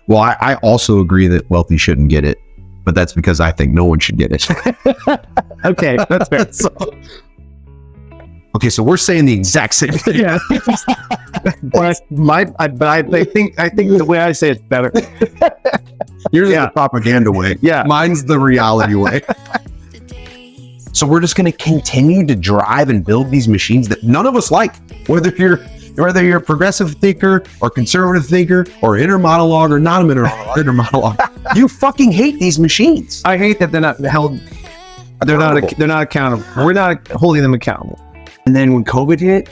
Well, I also agree that wealthy shouldn't get it, but that's because I think no one should get it. Okay, that's fair. Okay, so we're saying the exact same thing. Yeah. But I think the way I say it's better. Yours is the propaganda way. Yeah. Mine's the reality way. So we're just going to continue to drive and build these machines that none of us like, whether you're a progressive thinker or conservative thinker or inner monologue or not inner monologue. You fucking hate these machines. I hate that they're not held. They're not accountable. We're not holding them accountable. And then when COVID hit,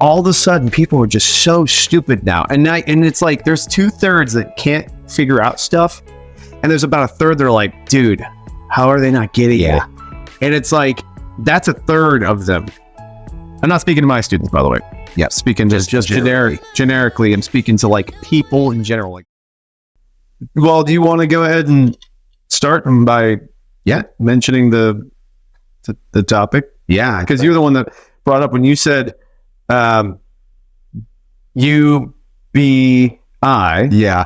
all of a sudden people are just so stupid now. And it's like there's 2/3 that can't figure out stuff, and there's about a third that are like, dude, how are they not getting it? And it's like that's a third of them. I'm not speaking to my students, by the way. Yeah, speaking just generically. I'm speaking to like people in general. Like, well, do you want to go ahead and start by mentioning the topic? Yeah, because you're the one that brought up when you said UBI. Yeah.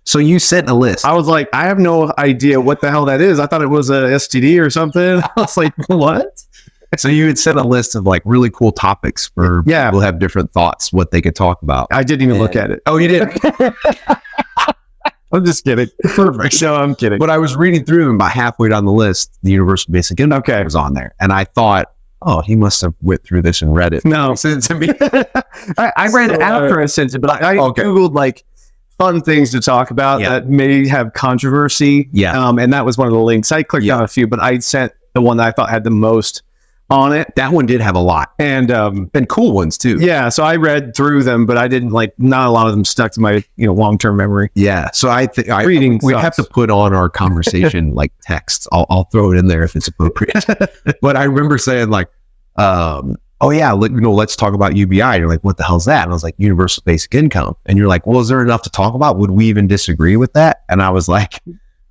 So you sent a list. I was like, I have no idea what the hell that is. I thought it was a STD or something. I was like, what? So you had sent a list of like really cool topics for people who have different thoughts, what they could talk about. I didn't even look at it. Oh, you did? I'm just kidding. Perfect. No, I'm kidding. But I was reading through and about halfway down the list, the universal basic income was on there. And I thought, oh, he must have went through this and read it. No. Sent it to me. I read it after I sent it, but I Googled like fun things to talk about that may have controversy. Yeah. And that was one of the links. I clicked on a few, but I sent the one that I thought had the most on it. That one did have a lot. And cool ones too. Yeah. So I read through them, but I didn't not a lot of them stuck to my, long-term memory. Yeah. So I think we have to put on our conversation like texts. I'll throw it in there if it's appropriate. But I remember saying like, let's talk about UBI. And you're like, what the hell's that? And I was like, universal basic income. And you're like, well, is there enough to talk about? Would we even disagree with that? And I was like,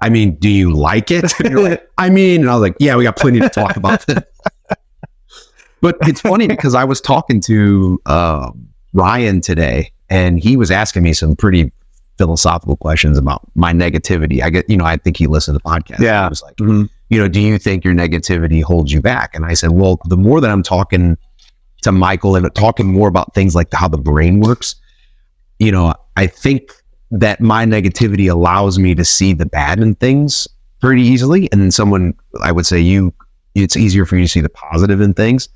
I mean, do you like it? And you're like, and I was like, yeah, we got plenty to talk about this. But it's funny because I was talking to Ryan today, and he was asking me some pretty philosophical questions about my negativity. I think he listened to the podcast. Yeah. I was like, do you think your negativity holds you back? And I said, well, the more that I'm talking to Michael and talking more about things like how the brain works, I think that my negativity allows me to see the bad in things pretty easily. And then I would say it's easier for you to see the positive in things.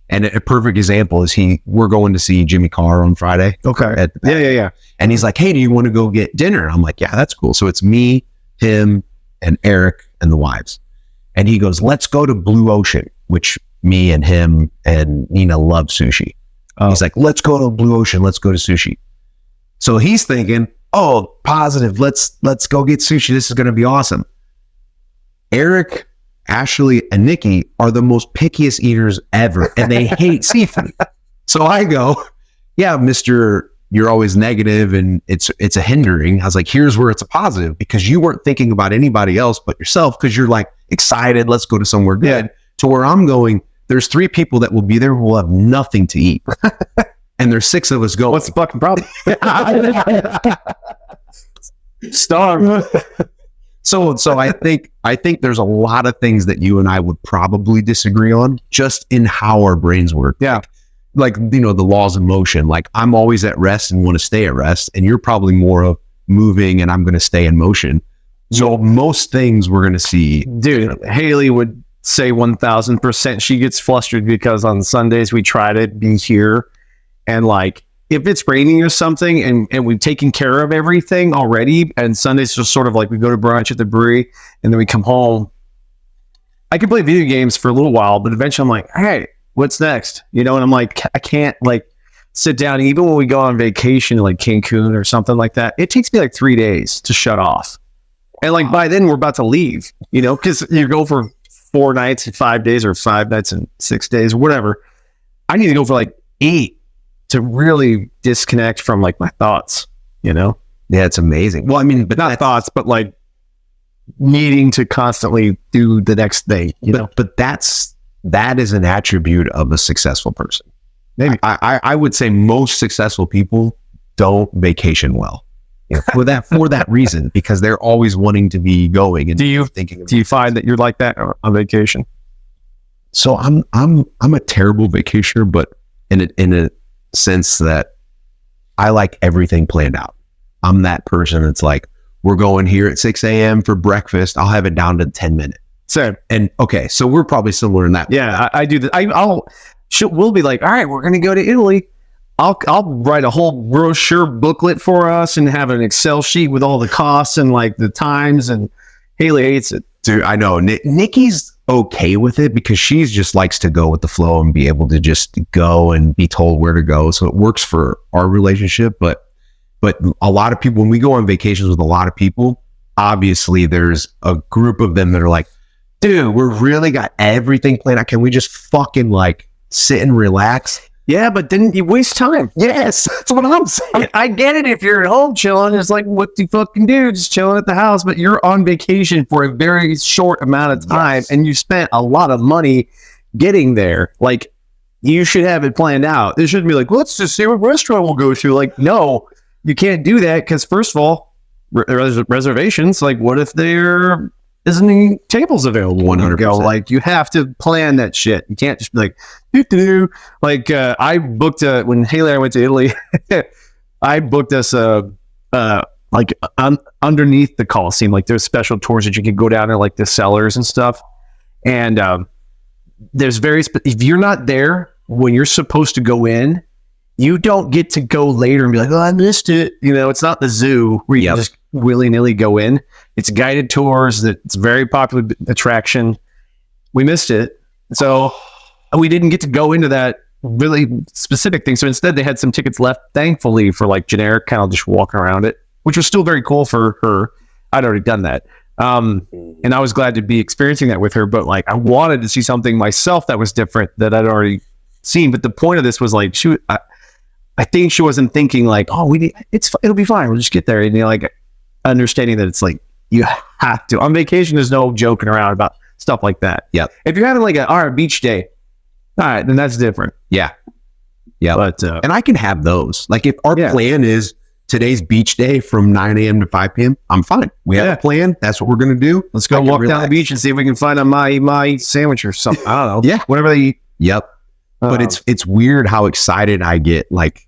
And a perfect example is we're going to see Jimmy Carr on Friday. Okay. Yeah. And he's like, hey, do you want to go get dinner? I'm like, yeah, that's cool. So it's me, him, and Eric and the wives. And he goes, let's go to Blue Ocean, which me and him and Nina love sushi. Oh. He's like, let's go to Blue Ocean. Let's go to sushi. So he's thinking, oh, positive. Let's go get sushi. This is going to be awesome. Eric, Ashley, and Nikki are the most pickiest eaters ever, and they hate seafood. So I go, yeah, Mr. You're always negative and it's a hindering. I was like, here's where it's a positive, because you weren't thinking about anybody else but yourself, because you're like excited, let's go to somewhere good. To where I'm going, there's 3 people that will be there who will have nothing to eat. And there's 6 of us going. What's the fucking problem? Starve. So I think there's a lot of things that you and I would probably disagree on, just in how our brains work. Yeah. Like the laws of motion. Like I'm always at rest and want to stay at rest, and you're probably more of moving and I'm going to stay in motion. So most things we're going to see. Dude, Haley would say 1000% she gets flustered because on Sundays we try to be here, and like if it's raining or something and we've taken care of everything already, and Sunday's just sort of like we go to brunch at the brewery and then we come home, I can play video games for a little while, but eventually I'm like, hey, what's next? And I'm like, I can't like sit down. Even when we go on vacation, like Cancun or something like that, it takes me like 3 days to shut off. And like by then we're about to leave, because you go for 4 nights and 5 days, or 5 nights and 6 days or whatever. I need to go for like 8 to really disconnect from like my thoughts, Yeah, it's amazing. Well, I mean, but not thoughts, but like needing to constantly do the next thing, But that is an attribute of a successful person. Maybe I would say most successful people don't vacation well. for that reason, because they're always wanting to be going. And Do you find that you're like that on vacation? So I'm a terrible vacationer, but in a sense that I like everything planned out. I'm that person that's like, we're going here at 6 a.m. for breakfast. I'll have it down to 10 minutes. So, and okay, so we're probably similar in that. Yeah, I do that. We'll be like, all right, we're going to go to Italy. I'll write a whole brochure booklet for us and have an Excel sheet with all the costs and like the times. And Haley hates it. Dude, I know. Nikki's okay with it because she just likes to go with the flow and be able to just go and be told where to go. So it works for our relationship. But a lot of people, when we go on vacations with a lot of people, obviously there's a group of them that are like, dude, we're really got everything planned out. Can we just fucking like sit and relax? Yeah, but then you waste time. Yes, that's what I'm saying. I get it if you're at home chilling. It's like, what do you fucking do? Just chilling at the house. But you're on vacation for a very short amount of time, and you spent a lot of money getting there. Like, you should have it planned out. It shouldn't be like, let's just see what restaurant we'll go to. Like, no, you can't do that because, first of all, reservations. Like, what if there isn't any tables available? 100%. Like, you have to plan that shit. You can't just be like, doo-doo. Like, I booked when Haley and I went to Italy, I booked us underneath the Coliseum. Like, there's special tours that you can go down to, like the cellars and stuff. And there's if you're not there when you're supposed to go in, you don't get to go later and be like, oh, I missed it. It's not the zoo where you can just willy-nilly go in. It's guided tours. It's a very popular attraction. We missed it. So we didn't get to go into that really specific thing. So instead they had some tickets left, thankfully, for like generic kind of just walking around it, which was still very cool for her. I'd already done that. And I was glad to be experiencing that with her, but like I wanted to see something myself that was different that I'd already seen. But the point of this was like, I think she wasn't thinking like, oh, it'll be fine. We'll just get there. And like understanding that it's like, you have to. On vacation, there's no joking around about stuff like that. Yeah. If you're having like a beach day, all right, then that's different. Yeah. Yeah. But and I can have those. Like if our plan is today's beach day from 9 a.m. to 5 p.m., I'm fine. We have a plan. That's what we're going to do. Let's go walk down the beach and see if we can find a my sandwich or something. I don't know. Yeah. Whatever they eat. Yep. But it's weird how excited I get. Like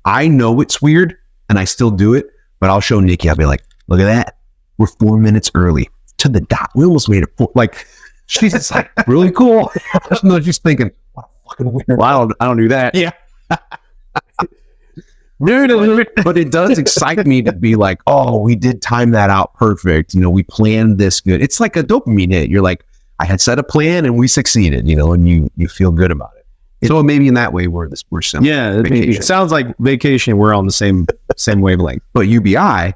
I know it's weird and I still do it, but I'll show Nikki. I'll be like, look at that. We're 4 minutes early to the dot. We almost made it. Like she's just like really cool. No, she's thinking, what a fucking weird. Well, I don't do that. Yeah. But it does excite me to be like, oh, we did time that out perfect. We planned this good. It's like a dopamine hit. You're like, I had set a plan and we succeeded, and you feel good about it. So maybe in that way we're similar. Yeah, it sounds like vacation. We're on the same wavelength. But UBI,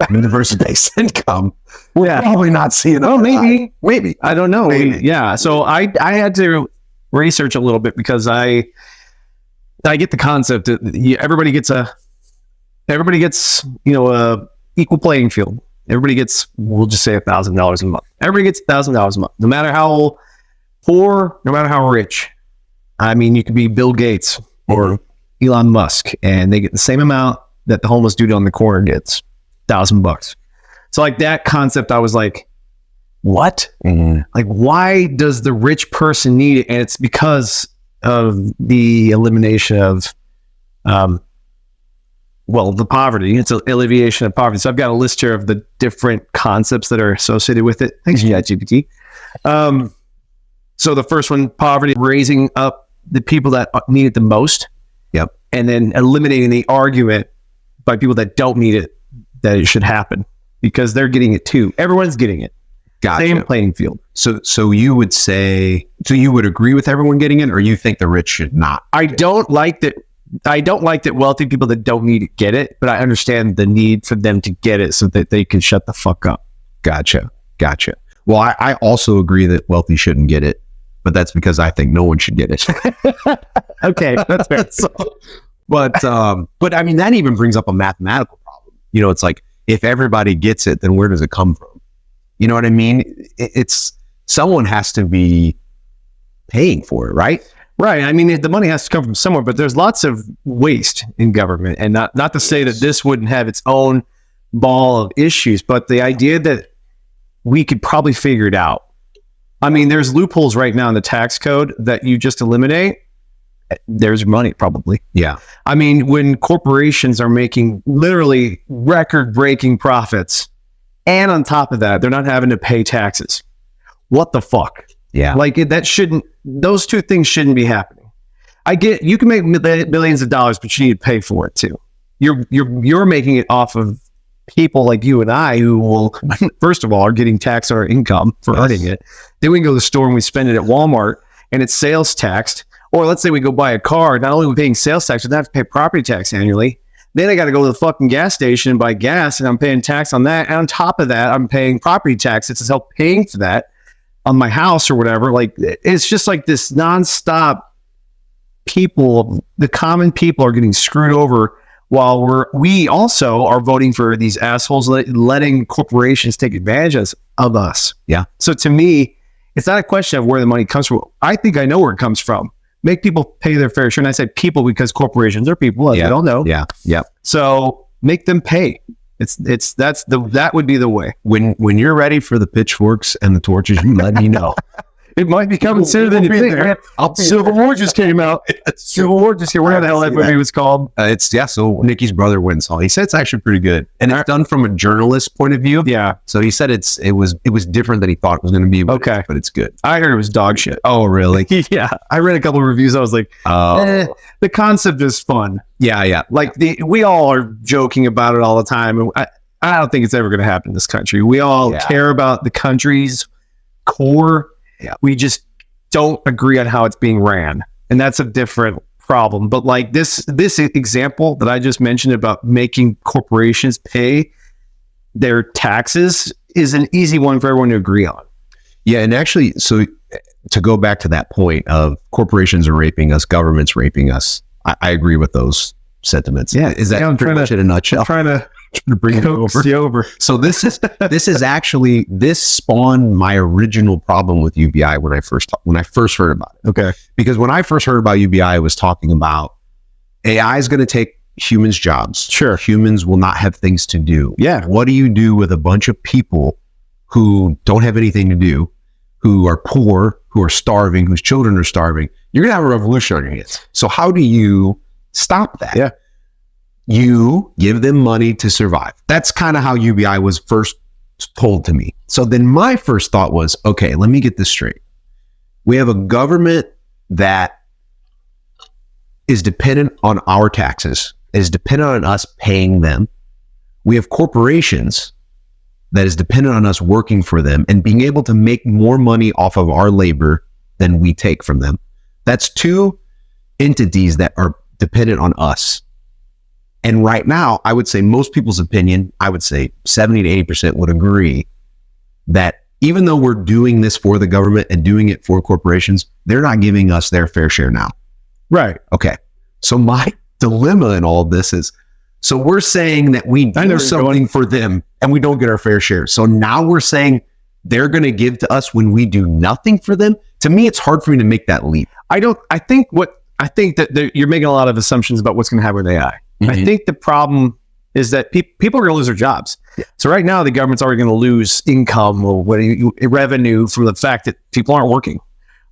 universal-based income, we're probably not seeing. Oh, maybe I don't know. Maybe. Yeah. So I had to research a little bit because I get the concept that everybody gets a equal playing field. Everybody gets, we'll just say $1,000 a month. Everybody gets $1,000 a month, no matter how poor, no matter how rich. I mean, you could be Bill Gates or Elon Musk, and they get the same amount that the homeless dude on the corner gets, $1,000. So like that concept, I was like, what? Mm-hmm. Like, why does the rich person need it? And it's because of the elimination of, the poverty. It's an alleviation of poverty. So I've got a list here of the different concepts that are associated with it. Thanks, ChatGPT. So the first one, poverty, raising up the people that need it the most. Yep. And then eliminating the argument by people that don't need it, that it should happen because they're getting it too. Everyone's getting it. Gotcha. Same playing field. So you would say, you would agree with everyone getting it, or you think the rich should not? I don't like that wealthy people that don't need it get it, but I understand the need for them to get it so that they can shut the fuck up. Gotcha. Well, I also agree that wealthy shouldn't get it, but that's because I think no one should get it. Okay, that's fair. But I mean, that even brings up a mathematical problem. It's like, if everybody gets it, then where does it come from? You know what I mean? It's someone has to be paying for it, right? Right. I mean, the money has to come from somewhere, but there's lots of waste in government, and not to say that this wouldn't have its own ball of issues, but the idea that we could probably figure it out. I mean, there's loopholes right now in the tax code that you just eliminate. There's money probably. Yeah. I mean, when corporations are making literally record-breaking profits, and on top of that, they're not having to pay taxes. What the fuck? Yeah. Like those two things shouldn't be happening. I get you can make billions of dollars, but you need to pay for it too. You're making it off of people like you and I who will, first of all, are getting taxed on our income for earning it. Then we can go to the store and we spend it at Walmart and it's sales taxed. Or let's say we go buy a car, not only are we paying sales tax, but I have to pay property tax annually. Then I got to go to the fucking gas station and buy gas, and I'm paying tax on that. And on top of that, I'm paying property tax. It's help paying for that on my house or whatever. Like, it's just like this nonstop people, the common people are getting screwed over while we also are voting for these assholes letting corporations take advantage of us. Yeah. So to me, it's not a question of where the money comes from. I think I know where it comes from. Make people pay their fair share. And I said people because corporations are people, as we all know. Yeah. Yeah. So make them pay. That would be the way. When you're ready for the pitchforks and the torches, you let me know. It might be coming sooner than you think. Civil War just came out. Civil War just came. Whatever the hell that movie was called. So Nikki's brother wins all. He said it's actually pretty good, and it's done from a journalist point of view. Yeah. So he said it was different than he thought it was going to be. But it's good. I heard it was dog shit. Oh, really? Yeah. I read a couple of reviews. I was like, the concept is fun. Yeah, yeah. Like we all are joking about it all the time, and I don't think it's ever going to happen in this country. We all care about the country's core. Yeah. We just don't agree on how it's being ran. And that's a different problem. But like this example that I just mentioned about making corporations pay their taxes is an easy one for everyone to agree on. Yeah. And actually, so to go back to that point of corporations are raping us, government's raping us, I agree with those sentiments. Yeah. Is that pretty much in a nutshell? I'm trying to bring it over. So this is actually, this spawned my original problem with UBI when I first heard about it. Okay. Because when I first heard about UBI, I was talking about AI is going to take humans' jobs. Sure. Humans will not have things to do. Yeah. What do you do with a bunch of people who don't have anything to do, who are poor, who are starving, whose children are starving? You're going to have a revolution on your hands. So how do you stop that? Yeah. You give them money to survive. That's kind of how UBI was first told to me. So then my first thought was, okay, let me get this straight. We have a government that is dependent on our taxes, is dependent on us paying them. We have corporations that is dependent on us working for them and being able to make more money off of our labor than we take from them. That's two entities that are dependent on us. And right now, I would say most people's opinion, I would say 70 to 80% would agree that even though we're doing this for the government and doing it for corporations, they're not giving us their fair share now. Right. Okay. So my dilemma in all of this is, so we're saying that we do something for them and we don't get our fair share. So now we're saying they're going to give to us when we do nothing for them. To me, it's hard for me to make that leap. I think that you're making a lot of assumptions about what's going to happen with AI. Mm-hmm. I think the problem is that people are going to lose their jobs. Yeah. So right now, the government's already going to lose income or revenue from the fact that people aren't working.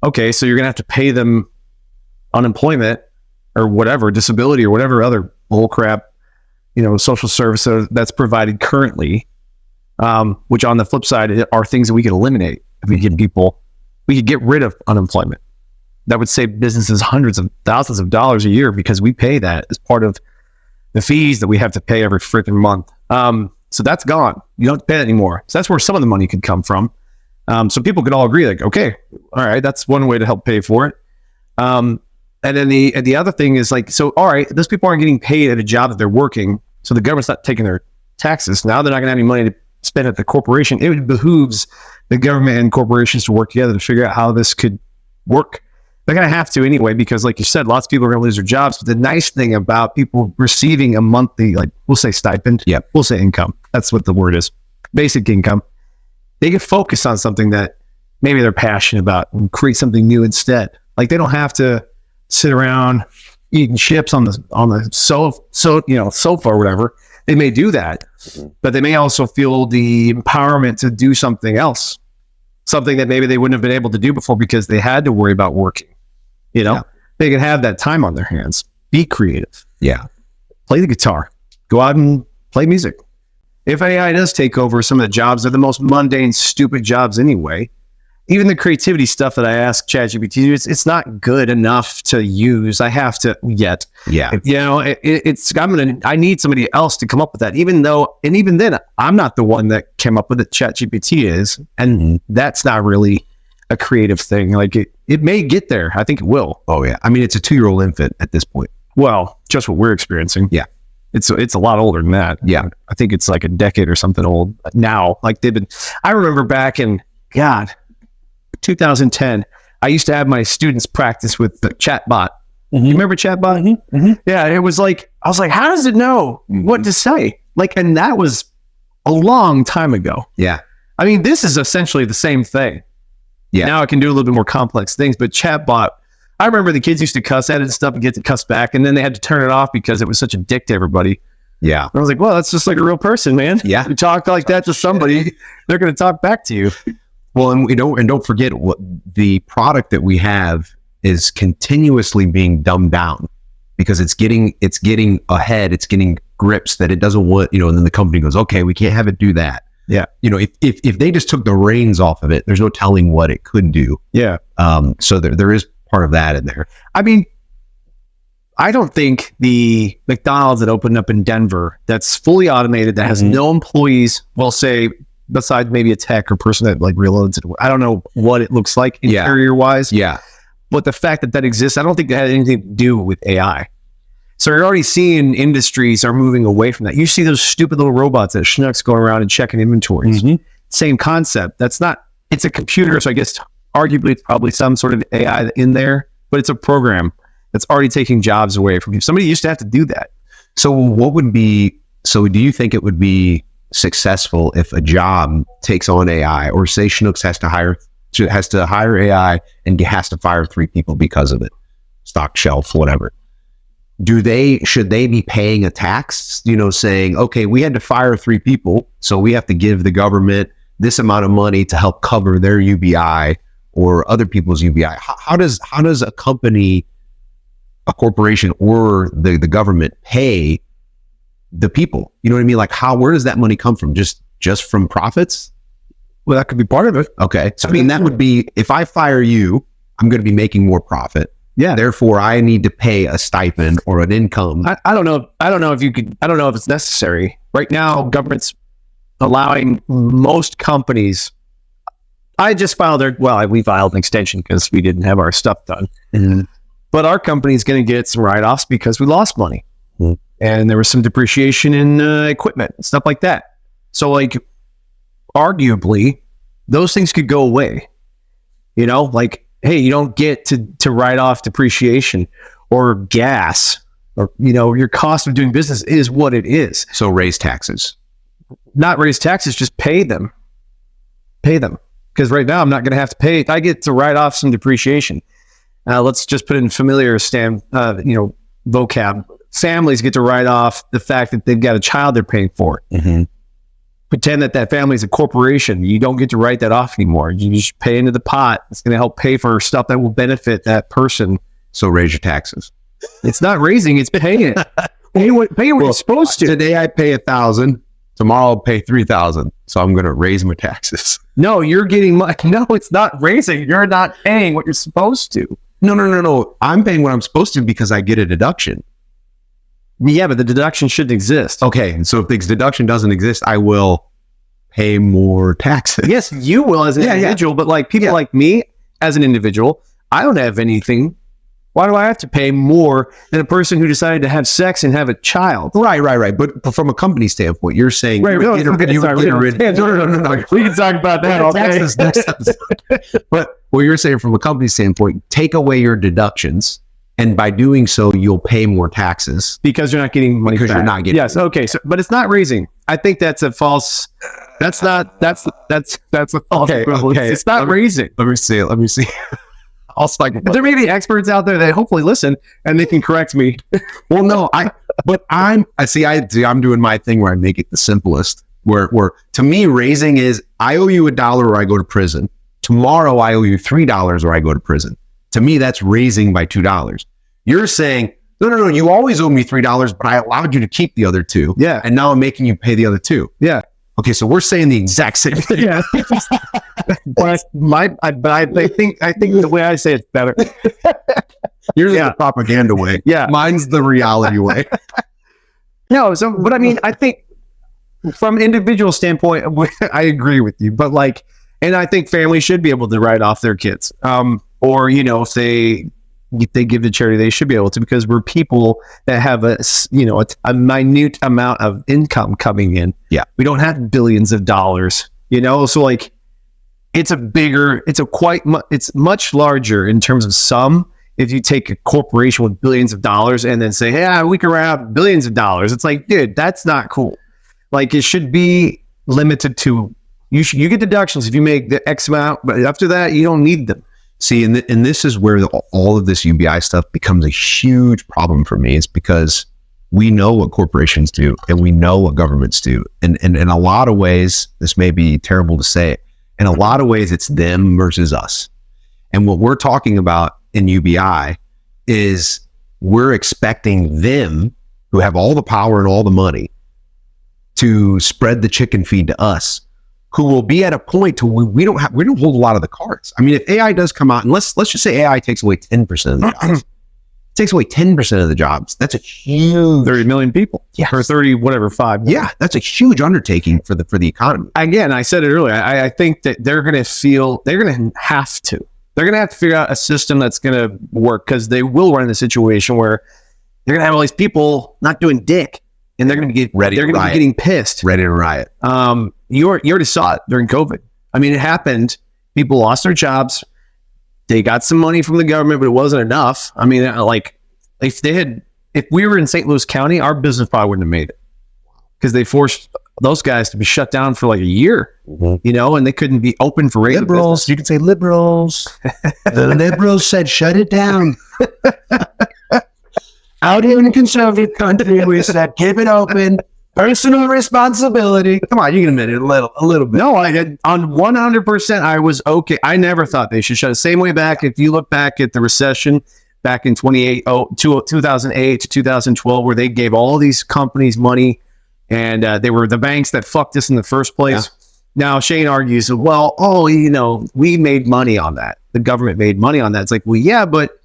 Okay, so you're going to have to pay them unemployment or whatever, disability or whatever other bullcrap, social service that's provided currently, which on the flip side are things that we could eliminate if we could get rid of unemployment. That would save businesses hundreds of thousands of dollars a year because we pay that as part of the fees that we have to pay every freaking month. So that's gone. You don't pay that anymore. So that's where some of the money could come from. So people could all agree, like, okay, all right, that's one way to help pay for it. And then the other thing is like, so, all right, those people aren't getting paid at a job that they're working. So the government's not taking their taxes. Now they're not gonna have any money to spend at the corporation. It behooves the government and corporations to work together to figure out how this could work. They're going to have to anyway, because like you said, lots of people are going to lose their jobs. But the nice thing about people receiving a monthly, like we'll say stipend, we'll say income. That's what the word is. Basic income. They can focus on something that maybe they're passionate about and create something new instead. Like they don't have to sit around eating chips on the sofa or whatever. They may do that, but they may also feel the empowerment to do something else, something that maybe they wouldn't have been able to do before because they had to worry about working. They can have that time on their hands. Be creative. Yeah. Play the guitar. Go out and play music. If AI does take over some of the jobs, they're the most mundane, stupid jobs anyway. Even the creativity stuff that I ask ChatGPT, it's not good enough to use. I have to yet. Yeah. I need somebody else to come up with that. Even then, I'm not the one that came up with it. ChatGPT is, and that's not really a creative thing. Like it may get there. I think it will. Oh yeah. I mean, it's a 2-year-old infant at this point. Well, just what we're experiencing. Yeah. It's a lot older than that. Yeah. I think it's like a decade or something old now. Like I remember back in 2010, I used to have my students practice with the chatbot. You remember chatbot? Yeah. It was like, I was like, how does it know what to say? Like, and that was a long time ago. Yeah. I mean, this is essentially the same thing. Yeah. Now it can do a little bit more complex things, but chatbot, I remember the kids used to cuss at it and stuff and get to cuss back, and then they had to turn it off because it was such a dick to everybody. Yeah. And I was like, well, that's just like a real person, man. Yeah. You talk like that to somebody, they're going to talk back to you. Well, and don't forget what the product that we have is continuously being dumbed down because it's getting ahead. It's getting grips that it doesn't want, and then the company goes, okay, we can't have it do that. Yeah. If they just took the reins off of it, there's no telling what it could do. Yeah. So there is part of that in there. I mean, I don't think the McDonald's that opened up in Denver that's fully automated, that has no employees, will say, besides maybe a tech or person that like reloads it. I don't know what it looks like interior wise. Yeah. But the fact that exists, I don't think that had anything to do with AI. So you're already seeing industries are moving away from that. You see those stupid little robots that Schnucks going around and checking inventories. Same concept. It's a computer. So I guess arguably it's probably some sort of AI in there, but it's a program that's already taking jobs away from you. Somebody used to have to do that. So do you think it would be successful if a job takes on AI, or say Schnucks has to hire AI and has to fire 3 people because of it? Stock shelf, whatever. Should they be paying a tax, saying, okay, we had to fire 3 people, so we have to give the government this amount of money to help cover their UBI or other people's UBI? How does a company, a corporation, or the government pay the people? You know what I mean? Like where does that money come from? Just from profits? Well, that could be part of it. Okay. So I mean, that would be, if I fire you, I'm going to be making more profit. Yeah. Therefore, I need to pay a stipend or an income. I don't know if it's necessary. Right now, government's allowing most companies. We filed an extension because we didn't have our stuff done. But our company's going to get some write-offs because we lost money. And there was some depreciation in equipment and stuff like that. So like, arguably, those things could go away. Like, hey, you don't get to write off depreciation or gas, or, your cost of doing business is what it is. So raise taxes. Not raise taxes, just pay them. Pay them. Because right now I'm not going to have to pay. I get to write off some depreciation. Let's just put in familiar vocab. Families get to write off the fact that they've got a child they're paying for. Pretend that family is a corporation. You don't get to write that off anymore. You just pay into the pot. It's going to help pay for stuff that will benefit that person. So raise your taxes. It's not raising, it's paying it. Pay what you're supposed to. Today I pay 1,000. Tomorrow I'll pay 3,000. So I'm going to raise my taxes. No, you're getting money. No, it's not raising. You're not paying what you're supposed to. No. I'm paying what I'm supposed to because I get a deduction. Yeah, but the deduction shouldn't exist. Okay, so if the deduction doesn't exist, I will pay more taxes. Yes, you will as an individual, but like people like me as an individual, I don't have anything. Why do I have to pay more than a person who decided to have sex and have a child? Right. But from a company standpoint, you're saying, right? No. We can talk about that all day. Next episode. But what you're saying from a company standpoint, take away your deductions. And by doing so, you'll pay more taxes because you're not getting money. Because you're not getting. Yes. Okay. So, but it's not raising. I think that's a false. That's a false. Okay. It's not raising. Let me see. was like, but there may be experts out there that hopefully listen and they can correct me. Well, no, I'm doing my thing where I make it the simplest. Where to me, raising is I owe you $1 or I go to prison. Tomorrow I owe you $3 or I go to prison. To me, that's raising by $2. You're saying, no, you always owe me $3, but I allowed you to keep the other $2. Yeah. And now I'm making you pay the other $2. Yeah. Okay, so we're saying the exact same thing. Yeah. but I think the way I say it's better. Yours is the propaganda way. Yeah. Mine's the reality way. No, but I mean, I think from an individual standpoint, I agree with you. But like, and I think families should be able to write off their kids. Or, you know, if they give to charity, they should be able to, because we're people that have a minute amount of income coming in. Yeah. We don't have billions of dollars, you know? So like, it's much larger in terms of sum. If you take a corporation with billions of dollars and then say, hey, we can write out billions of dollars. It's like, dude, that's not cool. Like, it should be limited to, you get deductions if you make the X amount, but after that, you don't need them. See, and this is where all of this UBI stuff becomes a huge problem for me, is because we know what corporations do and we know what governments do. And in a lot of ways, this may be terrible to say, in a lot of ways, it's them versus us. And what we're talking about in UBI is we're expecting them, who have all the power and all the money, to spread the chicken feed to us, who will be at a point to where we don't hold a lot of the cards. I mean, if AI does come out, and let's just say AI takes away 10% of the jobs, takes away 10% of the jobs. That's a huge 30 million people. Yes. Or 30, whatever, 5. Yeah, that's a huge undertaking for the economy. Again, I said it earlier. I think that they're going to have to figure out a system that's going to work, because they will run in a situation where they're going to have all these people not doing dick, and they're going to be getting pissed, ready to riot. You already saw it during COVID. I mean, it happened. People lost their jobs. They got some money from the government, but it wasn't enough. I mean, like, if we were in St. Louis County, our business probably wouldn't have made it, because they forced those guys to be shut down for like a year, you know, and they couldn't be open for regular liberals. business. You can say liberals. The liberals said, shut it down. Out here in a conservative country, we said, keep it open. Personal responsibility. Come on, you can admit it a little bit. No, I did. On 100%, I was okay. I never thought they should shut it. Same way back, if you look back at the recession back in 2008 to 2012, where they gave all these companies money, and they were the banks that fucked us in the first place. Yeah. Now, Shane argues, well, we made money on that. The government made money on that. It's like, well, yeah, but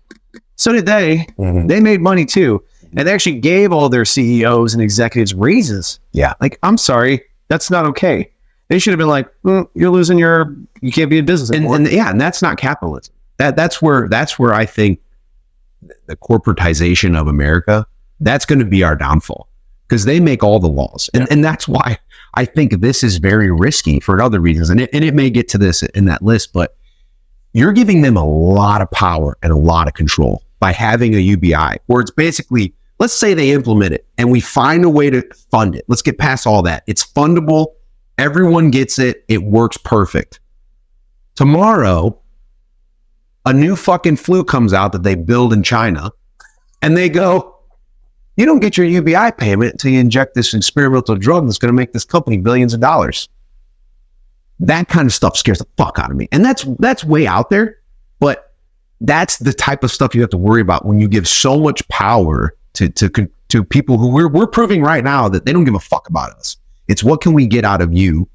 so did they. Mm-hmm. They made money too. And they actually gave all their CEOs and executives raises. Yeah. Like, I'm sorry, that's not okay. They should have been like, you're losing you can't be in business anymore. And that's not capitalism. That's where I think the corporatization of America, that's going to be our downfall, because they make all the laws. And that's why I think this is very risky for other reasons. And it may get to this in that list, but you're giving them a lot of power and a lot of control by having a UBI, where it's basically, let's say they implement it and we find a way to fund it. Let's get past all that. It's fundable. Everyone gets it. It works perfect. Tomorrow, a new fucking flu comes out that they build in China, and they go, you don't get your UBI payment until you inject this experimental drug that's going to make this company billions of dollars. That kind of stuff scares the fuck out of me. And that's way out there, but that's the type of stuff you have to worry about when you give so much power to people who we're proving right now that they don't give a fuck about us. It's what can we get out of you?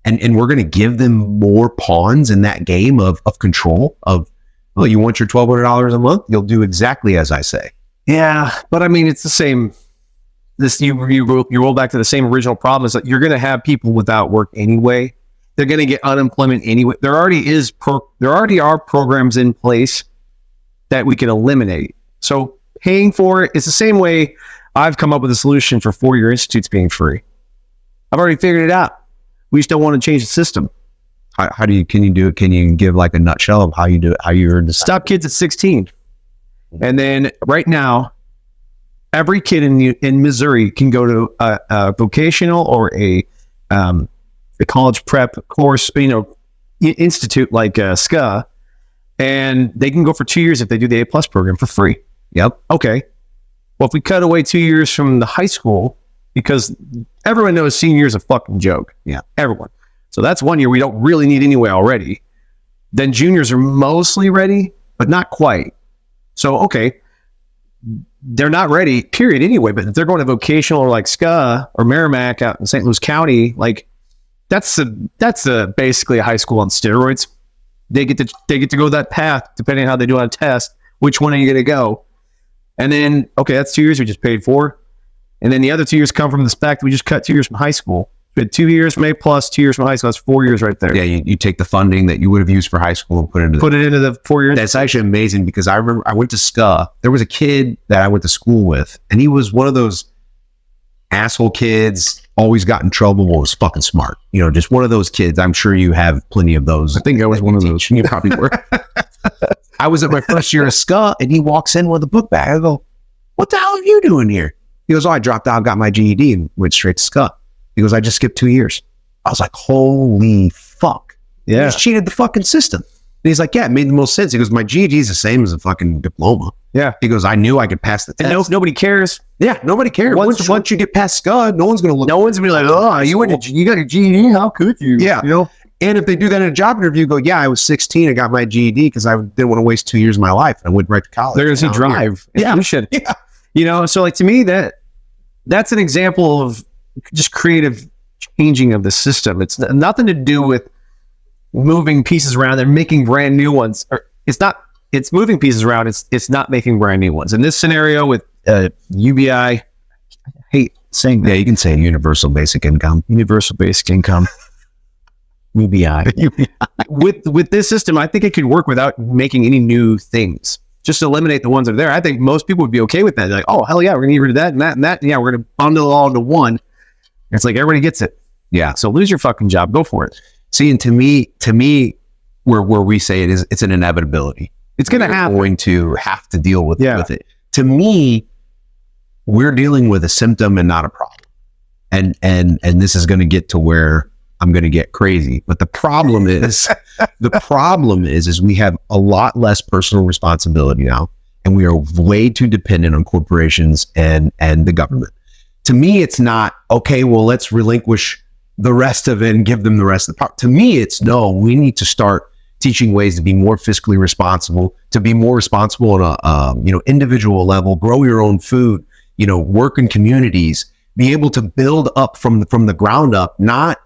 And we're going to give them more pawns in that game of control of, oh, you want your $1,200 a month? You'll do exactly as I say. Yeah, but I mean, it's the same. You roll back to the same original problem, is that you're going to have people without work anyway. They're going to get unemployment anyway. There already are programs in place that we can eliminate. So paying for it is the same way I've come up with a solution for 4-year institutes being free. I've already figured it out. We just don't want to change the system. Can you do it? Can you give like a nutshell of how you do it? How you earn the stop kids at 16. And then right now, every kid in Missouri can go to a vocational or a college prep course, institute like SCA, and they can go for 2 years if they do the A+ program for free. Yep. Okay. Well, if we cut away 2 years from the high school, because everyone knows senior year is a fucking joke. Yeah. Everyone. So that's 1 year we don't really need anyway already. Then juniors are mostly ready, but not quite. So, okay, they're not ready, period, anyway. But if they're going to vocational or like SCA or Merrimack out in St. Louis County, like that's basically a high school on steroids. They get to go that path depending on how they do on a test. Which one are you going to go? And then, okay, that's 2 years we just paid for. And then the other 2 years come from the fact that we just cut 2 years from high school. We had 2 years from A+, 2 years from high school. That's 4 years right there. Yeah, you take the funding that you would have used for high school and put it into the 4 years. That's actually amazing because I remember I went to SCA. There was a kid that I went to school with, and he was one of those asshole kids, always got in trouble, but was fucking smart. You know, just one of those kids. I'm sure you have plenty of those. I think I was one of those. You probably were. I was at my first year of SCA, and he walks in with a book bag. I go, "What the hell are you doing here?" He goes, "Oh, I dropped out, got my GED, and went straight to SCA." He goes, "I just skipped 2 years." I was like, "Holy fuck!" Yeah, he just cheated the fucking system. And he's like, "Yeah, it made the most sense." He goes, "My GED is the same as a fucking diploma." Yeah. He goes, "I knew I could pass the test." And nobody cares. Yeah, nobody cares. Once you get past SCA, no one's going to look. No one's going to be like, "Oh, you got your GED? How could you?" Yeah. You know? And if they do that in a job interview, go, "Yeah, I was 16. I got my GED because I didn't want to waste 2 years of my life. I went right to college." They're going to see drive. Yeah. Yeah. You know, so like to me, that's an example of just creative changing of the system. It's nothing to do with moving pieces around and making brand new ones. Or it's moving pieces around. It's not making brand new ones. In this scenario with UBI, I hate saying that. Yeah, you can say universal basic income. Universal basic income. UBI. With this system, I think it could work without making any new things. Just eliminate the ones that are there. I think most people would be okay with that. They're like, "Oh, hell yeah, we're going to get rid of that and that and that. Yeah, we're going to bundle it all into one." It's like everybody gets it. Yeah. So lose your fucking job. Go for it. See, and to me, where we say it's an inevitability. It's going to happen. Going to have to deal with it. To me, we're dealing with a symptom and not a problem. And this is going to get to where I'm going to get crazy. But the problem is, we have a lot less personal responsibility now, and we are way too dependent on corporations and the government. To me, it's not, okay, well, let's relinquish the rest of it and give them the rest of the power. To me, it's no, we need to start teaching ways to be more fiscally responsible, to be more responsible on a individual level, grow your own food, work in communities, be able to build up from the ground up, not,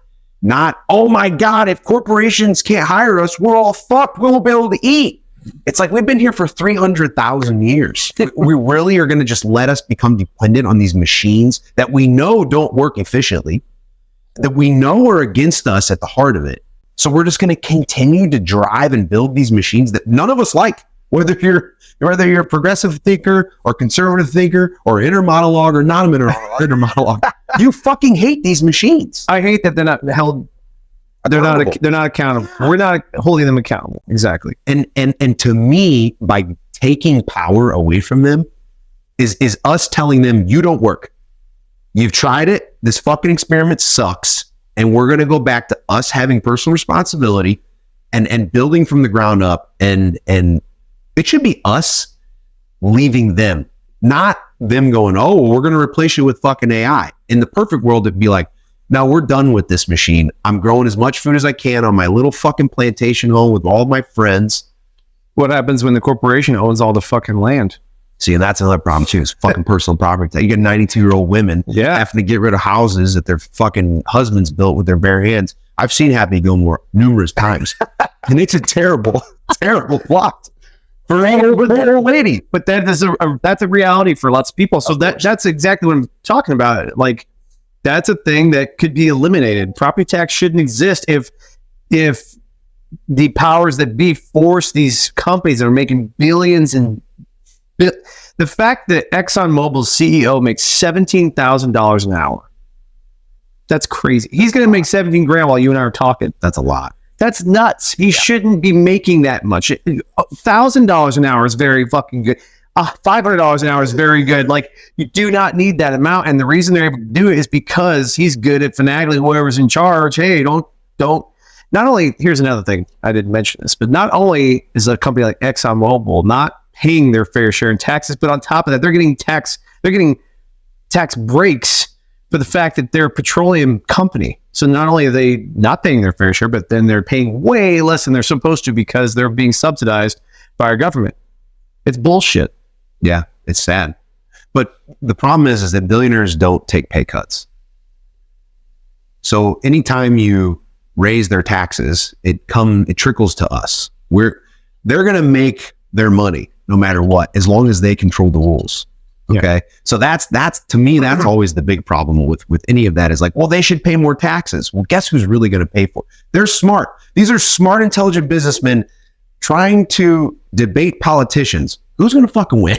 oh my God, if corporations can't hire us, we're all fucked. We won't be able to eat. It's like we've been here for 300,000 years. We really are going to just let us become dependent on these machines that we know don't work efficiently, that we know are against us at the heart of it. So we're just going to continue to drive and build these machines that none of us like, whether you're a progressive thinker or conservative thinker or inner monologue or not inner monologue. You fucking hate these machines. I hate that they're not held. They're not accountable. We're not holding them accountable. Exactly. And to me, by taking power away from them is us telling them, you don't work. You've tried it. This fucking experiment sucks. And we're going to go back to us having personal responsibility and building from the ground up. And it should be us leaving them, not them going, oh, we're going to replace you with fucking AI. In the perfect world, it'd be like, now we're done with this machine. I'm growing as much food as I can on my little fucking plantation home with all my friends. What happens when the corporation owns all the fucking land? See, and that's another problem too, is fucking personal property. You get 92-year-old women having to get rid of houses that their fucking husbands built with their bare hands. I've seen Happy Gilmore numerous times. And it's a terrible, terrible plot for an old lady. But that is that's a reality for lots of people. So that's exactly what I'm talking about. Like, that's a thing that could be eliminated. Property tax shouldn't exist if the powers that be force these companies that are making billions and the fact that ExxonMobil's CEO makes $17,000 an hour. That's crazy. He's going to make 17 grand while you and I are talking. That's a lot. That's nuts. He shouldn't be making that much. $1,000 an hour is very fucking good. $500 an hour is very good. Like, you do not need that amount. And the reason they're able to do it is because he's good at finagling whoever's in charge. Hey, don't. not only, here's another thing, I didn't mention this, but not only is a company like ExxonMobil not paying their fair share in taxes, but on top of that, they're getting tax breaks for the fact that they're a petroleum company. So not only are they not paying their fair share, but then they're paying way less than they're supposed to because they're being subsidized by our government. It's bullshit. Yeah, it's sad. But the problem is that billionaires don't take pay cuts. So anytime you raise their taxes, it trickles to us. They're going to make their money no matter what, as long as they control the rules. Okay. Yeah. So that's to me, that's always the big problem with any of that is like, well, they should pay more taxes. Well, guess who's really going to pay for it? They're smart. These are smart, intelligent businessmen trying to debate politicians. Who's going to fucking win?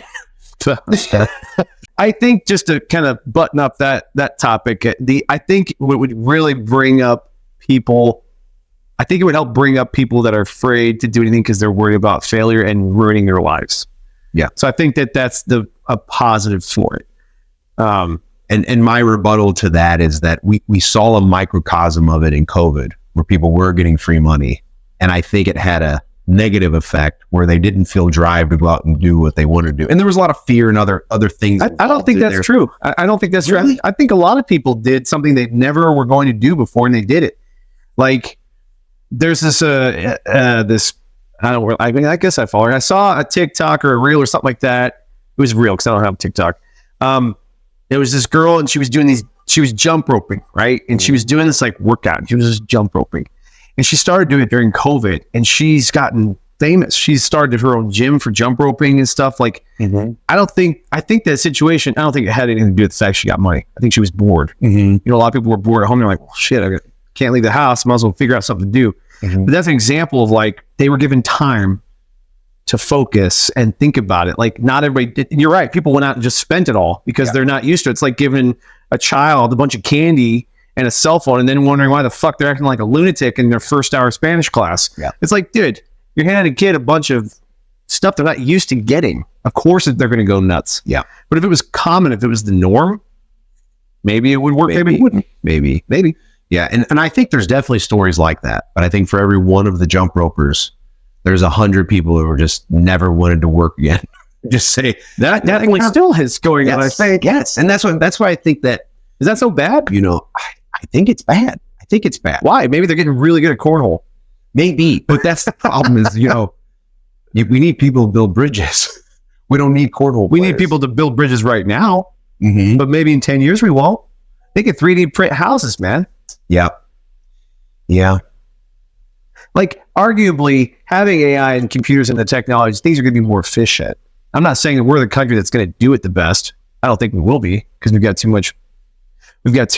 I think just to kind of button up that topic, I think what would really bring up people, I think it would help bring up people that are afraid to do anything because they're worried about failure and ruining their lives. Yeah. So I think that's a positive for it. And my rebuttal to that is that we saw a microcosm of it in COVID where people were getting free money. And I think it had a negative effect where they didn't feel drive to go out and do what they wanted to do. And there was a lot of fear and other things. I don't think that's true. I don't think that's really true. I think a lot of people did something they never were going to do before and they did it. Like there's this, I guess I follow her. I saw a TikTok or a reel or something like that. It was real because I don't have TikTok. It was this girl and she was jump roping, right? And she was doing this like workout. She was just jump roping. And she started doing it during COVID and she's gotten famous. She's started her own gym for jump roping and stuff. Like, I think that situation, I don't think it had anything to do with the fact she got money. I think she was bored. You know, a lot of people were bored at home. They're like, well, shit, I can't leave the house. Might as well figure out something to do. But that's an example of like, they were given time to focus and think about it. Like not everybody did. You're right. People went out and just spent it all because they're not used to it. It's like giving a child a bunch of candy and a cell phone and then wondering why the fuck they're acting like a lunatic in their first hour Spanish class. Yeah. It's like, dude, you're handing a kid a bunch of stuff they're not used to getting. Of course they're going to go nuts. Yeah. But if it was common, if it was the norm, maybe it would work. Maybe it wouldn't. Maybe. Yeah. And I think there's definitely stories like that. But I think for every one of the jump ropers, there's 100 people who were just never wanted to work again. Just say that definitely still is going on. I think. Yes. And that's why I think that, is that so bad? You know, I think it's bad. Why? Maybe they're getting really good at cornhole. Maybe, but that's the problem is, you know, we need people to build bridges. We don't need cornhole. We need people to build bridges right now, but maybe in 10 years we won't. They can 3D print houses, man. Yeah. Like arguably having AI and computers and the technology, things are going to be more efficient. I'm not saying that we're the country that's going to do it the best. I don't think we will be because we've got too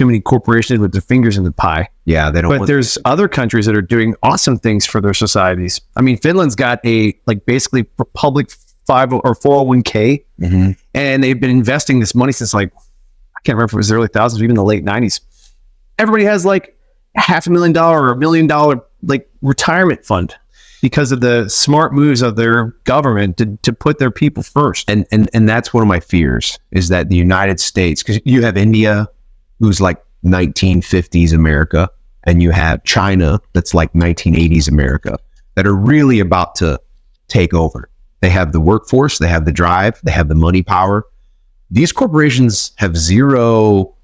many corporations with their fingers in the pie. Yeah, they don't. But there's other countries that are doing awesome things for their societies. I mean, Finland's got a basically public 5 or 401k, and they've been investing this money since like I can't remember if it was the early thousands or even the late 90s. Everybody has like $500,000 or $1 million like retirement fund because of the smart moves of their government to put their people first. And that's one of my fears is that the United States, because you have India, who's like 1950s America, and you have China that's like 1980s America, that are really about to take over. They have the workforce, they have the drive, they have the money power. These corporations have zero,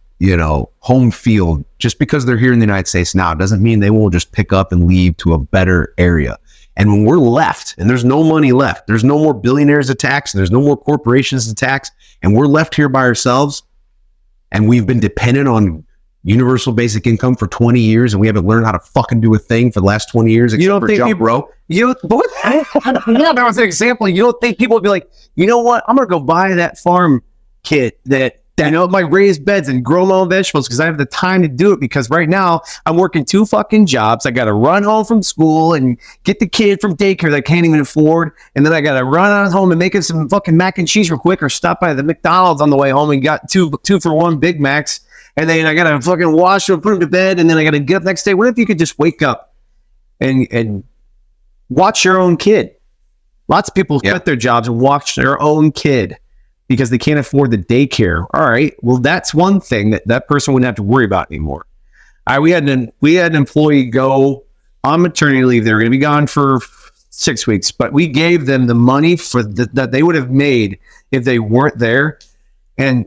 home field. Just because they're here in the United States now doesn't mean they won't just pick up and leave to a better area. And when we're left and there's no money left, there's no more billionaires to tax, there's no more corporations to tax, and we're left here by ourselves, and we've been dependent on universal basic income for 20 years, and we haven't learned how to fucking do a thing for the last 20 years. You don't think that was an example. You don't think people would be like, you know what? I'm going to go buy that farm kit that might raise beds and grow my own vegetables because I have the time to do it, because right now I'm working 2 fucking jobs. I got to run home from school and get the kid from daycare that I can't even afford. And then I got to run out home and make us some fucking mac and cheese real quick, or stop by the McDonald's on the way home and got two for $1 Big Macs. And then I got to fucking wash them, put them to bed. And then I got to get up next day. What if you could just wake up and watch your own kid? Lots of people quit their jobs and watch their own kid because they can't afford the daycare. All right. Well, that's one thing that person wouldn't have to worry about anymore. We had an employee go on maternity leave. They were going to be gone for 6 weeks, but we gave them the money for that they would have made if they weren't there. And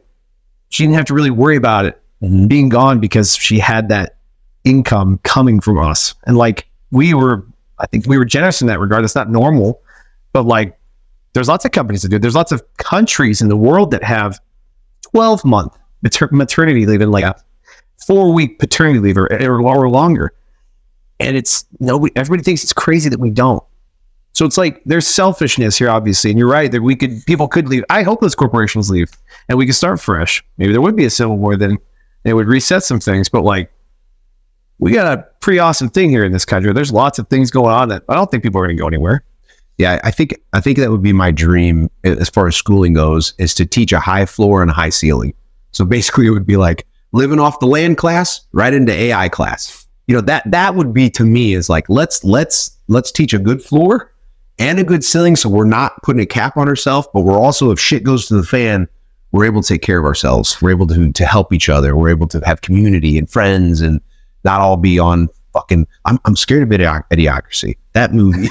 she didn't have to really worry about it being gone because she had that income coming from us. And like, I think we were generous in that regard. It's not normal, but like, there's lots of companies that do it. There's lots of countries in the world that have 12-month maternity leave and like a 4-week paternity leave or longer. And everybody thinks it's crazy that we don't. So it's like, there's selfishness here, obviously. And you're right that people could leave. I hope those corporations leave and we can start fresh. Maybe there would be a civil war then. It would reset some things, but like, we got a pretty awesome thing here in this country. There's lots of things going on that I don't think people are going to go anywhere. Yeah, I think that would be my dream as far as schooling goes, is to teach a high floor and a high ceiling. So basically it would be like living off the land class right into AI class. That would be, to me, is like, let's teach a good floor and a good ceiling, so we're not putting a cap on ourselves, but we're also, if shit goes to the fan, we're able to take care of ourselves. We're able to help each other. We're able to have community and friends and not all be on fucking. I'm scared of Idiocracy. That movie.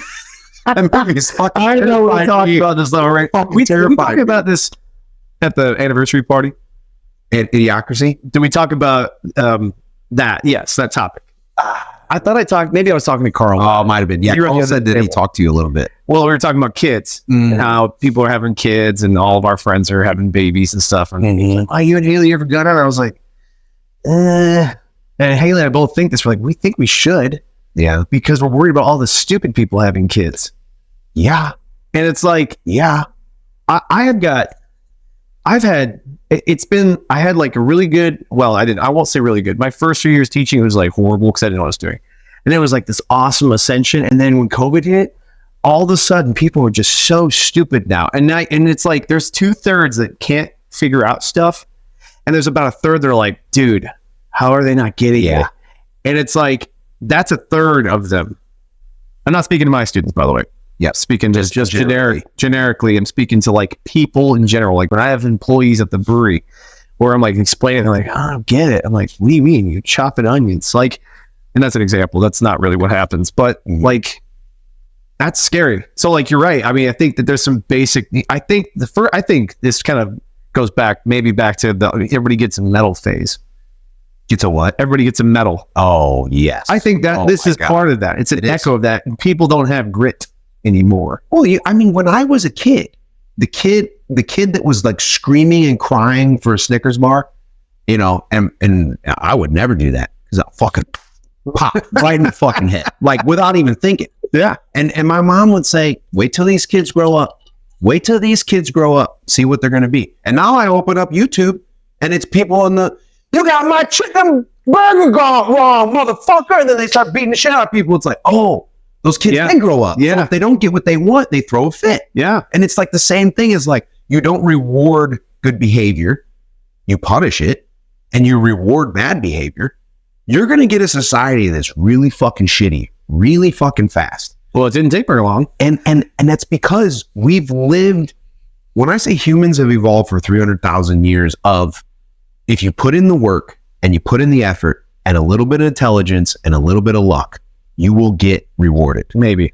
That movie is fucking. I know we talked about this though, right? We talked about this at the anniversary party. Idiocracy. Did we talk about that? Yes, that topic. I thought maybe I was talking to Carl. Oh, might have been. Yeah, Carl said that he talked to you a little bit. Well, we were talking about kids and how people are having kids and all of our friends are having babies and stuff. And he's like, "Oh, you and Haley ever got on?" I was like, And Haley and I both think this. We're like, we think we should. Yeah. Because we're worried about all the stupid people having kids. Yeah. And it's like, yeah, I had like a really good, I won't say really good. My first 3 years teaching was like horrible because I didn't know what I was doing. And it was like this awesome ascension. And then when COVID hit, all of a sudden people were just so stupid now. And it's like, there's 2/3 that can't figure out stuff. And there's about 1/3 that are like, dude, how are they not getting it? And it's like, that's 1/3 of them. I'm not speaking to my students, by the way. Yeah. Speaking just generically, I'm speaking to like people in general. Like when I have employees at the brewery where I'm like explaining, they're like, I don't get it. I'm like, what do you mean? You chopping onions? Like, and that's an example. That's not really what happens, but like, that's scary. So like, you're right. I mean, I think that there's some basic, I think this kind of goes back to the everybody gets a medal phase. Gets a what? Everybody gets a medal. Oh, yes. I think that this is part of that. It's an echo of that. And people don't have grit anymore. Well, I mean, when I was a kid, the kid that was like screaming and crying for a Snickers bar, and I would never do that because I'll fucking pop right in the fucking head, like without even thinking. Yeah. And my mom would say, wait till these kids grow up. Wait till these kids grow up. See what they're going to be. And now I open up YouTube and it's people on you got my chicken burger gone wrong, motherfucker. And then they start beating the shit out of people. It's like, oh, those kids can grow up. Yeah. So if they don't get what they want, they throw a fit. Yeah. And it's like the same thing as like, you don't reward good behavior. You punish it and you reward bad behavior. You're going to get a society that's really fucking shitty, really fucking fast. Well, it didn't take very long. And that's because we've lived, when I say humans have evolved for 300,000 years of, if you put in the work and you put in the effort and a little bit of intelligence and a little bit of luck, you will get rewarded. Maybe.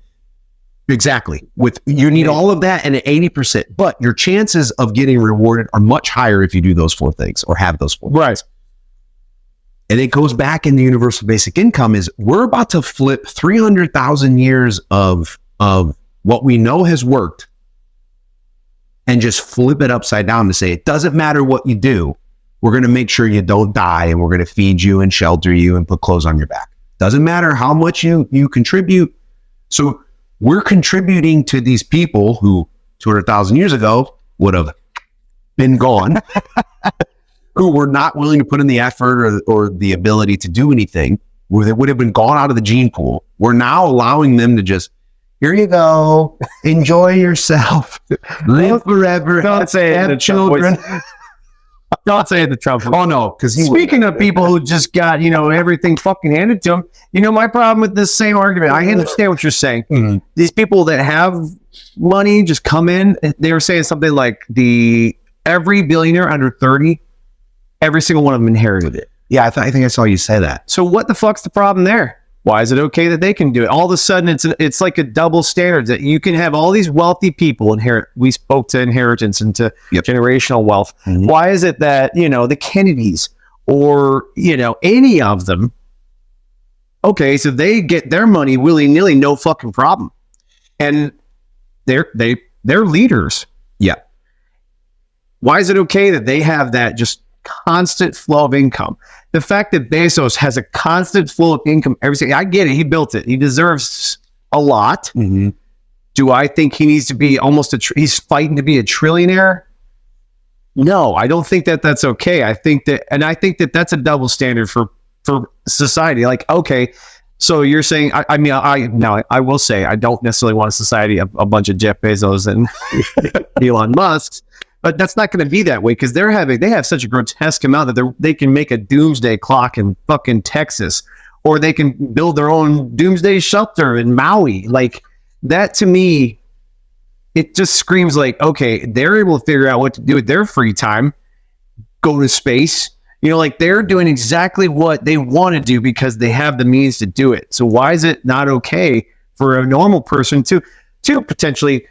Exactly. You need all of that and 80%, but your chances of getting rewarded are much higher if you do those 4 things or have those 4 things. Right. And it goes back in the universal basic income is we're about to flip 300,000 years of what we know has worked and just flip it upside down to say, it doesn't matter what you do. We're going to make sure you don't die and we're going to feed you and shelter you and put clothes on your back. Doesn't matter how much you contribute. So we're contributing to these people who 200,000 years ago would have been gone, who were not willing to put in the effort or the ability to do anything, where they would have been gone out of the gene pool. We're now allowing them to just, here you go, enjoy yourself, live forever, Don't say have children. Don't say it to Trump. Oh no, because speaking of people who just got, everything fucking handed to them, my problem with this same argument, I understand what you're saying. Mm-hmm. These people that have money just come in, they were saying something like every billionaire under 30, every single one of them inherited it. Yeah, I think I saw you say that. So what the fuck's the problem there? Why is it okay that they can do it? All of a sudden, it's like a double standard that you can have all these wealthy people inherit. We spoke to inheritance and to generational wealth. Mm-hmm. Why is it that, the Kennedys or, any of them, okay, so they get their money willy-nilly, no fucking problem. And they're leaders. Yeah. Why is it okay that they have that just constant flow of income? The fact that Bezos has a constant flow of income every single, I get it. He built it. He deserves a lot. Mm-hmm. Do I think he needs to be he's fighting to be a trillionaire? No, I don't think that that's okay. I think that that's a double standard for society. Like, okay, so you're saying, I will say, I don't necessarily want a society of a bunch of Jeff Bezos and Elon Musk. But that's not going to be that way because they have such a grotesque amount that they can make a doomsday clock in fucking Texas, or they can build their own doomsday shelter in Maui. Like that, to me, it just screams like, okay, they're able to figure out what to do with their free time, go to space. Like they're doing exactly what they want to do because they have the means to do it. So why is it not okay for a normal person to potentially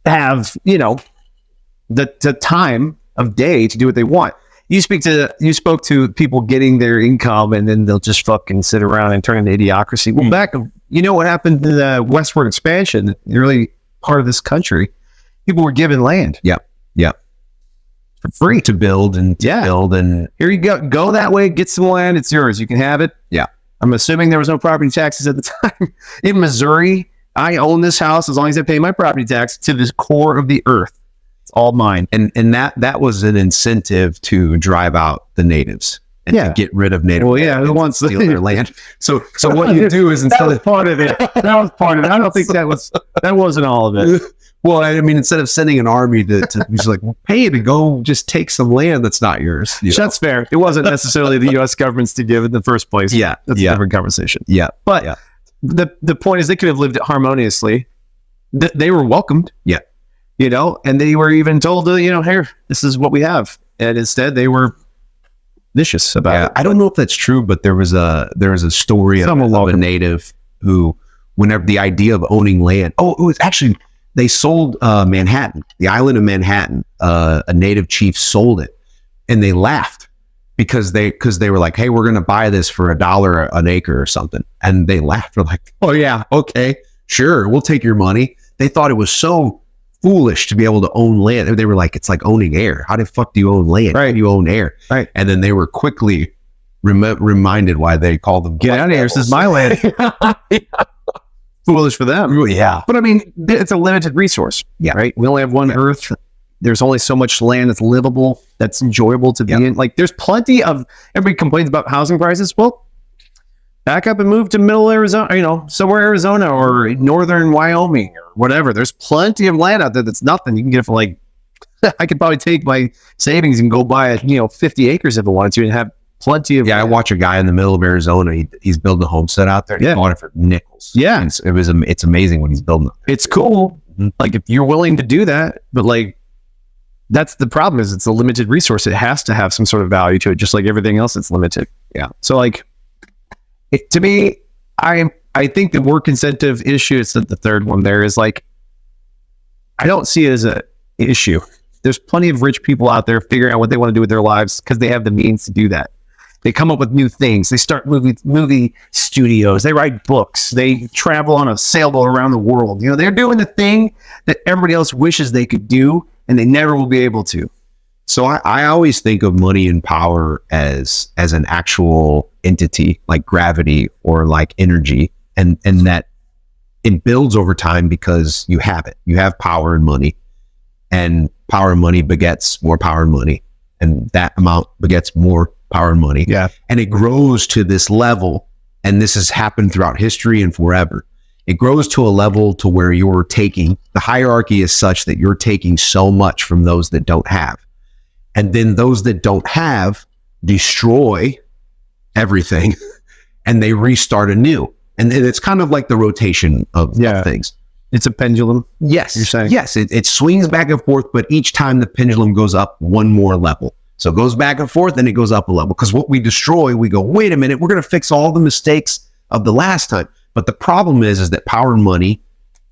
have, the time of day to do what they want? You spoke to people getting their income and then they'll just fucking sit around and turn into idiocracy. Well, what happened to the westward expansion, the early part of this country? People were given land. Yep. For free to build and build, and here you go that way, get some land, it's yours, you can have it. Yeah. I'm assuming there was no property taxes at the time. In Missouri, I own this house as long as I pay my property tax to the core of the earth. It's all mine. And that was an incentive to drive out the natives and to get rid of native. Well, yeah, who wants to steal their land? So what you do is that was part of it. That was part of it. I don't think that wasn't all of it. Well, I mean, instead of sending an army to just like pay to go just take some land that's not yours. That's fair. It wasn't necessarily the U.S. government's to give in the first place. Yeah, that's a different conversation. Yeah, but the point is, they could have lived harmoniously. They were welcomed. Yeah. And they were even told to, here, this is what we have. And instead they were vicious about it. I don't know if that's true, but there was a story of a native who, whenever the idea of owning land, it was actually, they sold Manhattan, the island of Manhattan. A native chief sold it and they laughed because they were like, hey, we're going to buy this for $1 an acre or something. And they laughed. They're like, oh yeah, okay, sure, we'll take your money. They thought it was so foolish to be able to own land. They were like, it's like owning air. How the fuck do you own land? Right. How do you own air? Right. And then they were quickly reminded why they called them. Get out of here. This is my land. Foolish for them. Yeah. But I mean, it's a limited resource. Yeah. Right. We only have one Earth. There's only so much land that's livable, that's enjoyable to be in. Like there's plenty of, everybody complains about housing prices. Well, back up and move to middle Arizona, somewhere Arizona or northern Wyoming or whatever. There's plenty of land out there that's nothing. You can get it for like, I could probably take my savings and go buy 50 acres if I wanted to and have plenty of. Yeah, I watch a guy in the middle of Arizona. He's building a homestead out there. He bought it for nickels. Yeah. It's amazing what he's building. It's cool. Mm-hmm. Like if you're willing to do that, but like, that's the problem is it's a limited resource. It has to have some sort of value to it, just like everything else that's limited. Yeah. So like, to me, I think the work incentive issue is the third one there is like, I don't see it as an issue. There's plenty of rich people out there figuring out what they want to do with their lives because they have the means to do that. They come up with new things. They start movie studios. They write books. They travel on a sailboat around the world. They're doing the thing that everybody else wishes they could do and they never will be able to. So I always think of money and power as an actual entity like gravity or like energy, and that it builds over time because you have it. You have power and money, and power and money begets more power and money, and that amount begets more power and money. Yeah. And it grows to this level, and this has happened throughout history and forever. It grows to a level to where you're taking, the hierarchy is such that you're taking so much from those that don't have. And then those that don't have destroy everything and they restart anew. And it's kind of like the rotation of things. It's a pendulum. Yes. You're saying? Yes. It swings back and forth, but each time the pendulum goes up one more level. So it goes back and forth and it goes up a level. Because what we destroy, we go, wait a minute, we're going to fix all the mistakes of the last time. But the problem is that power and money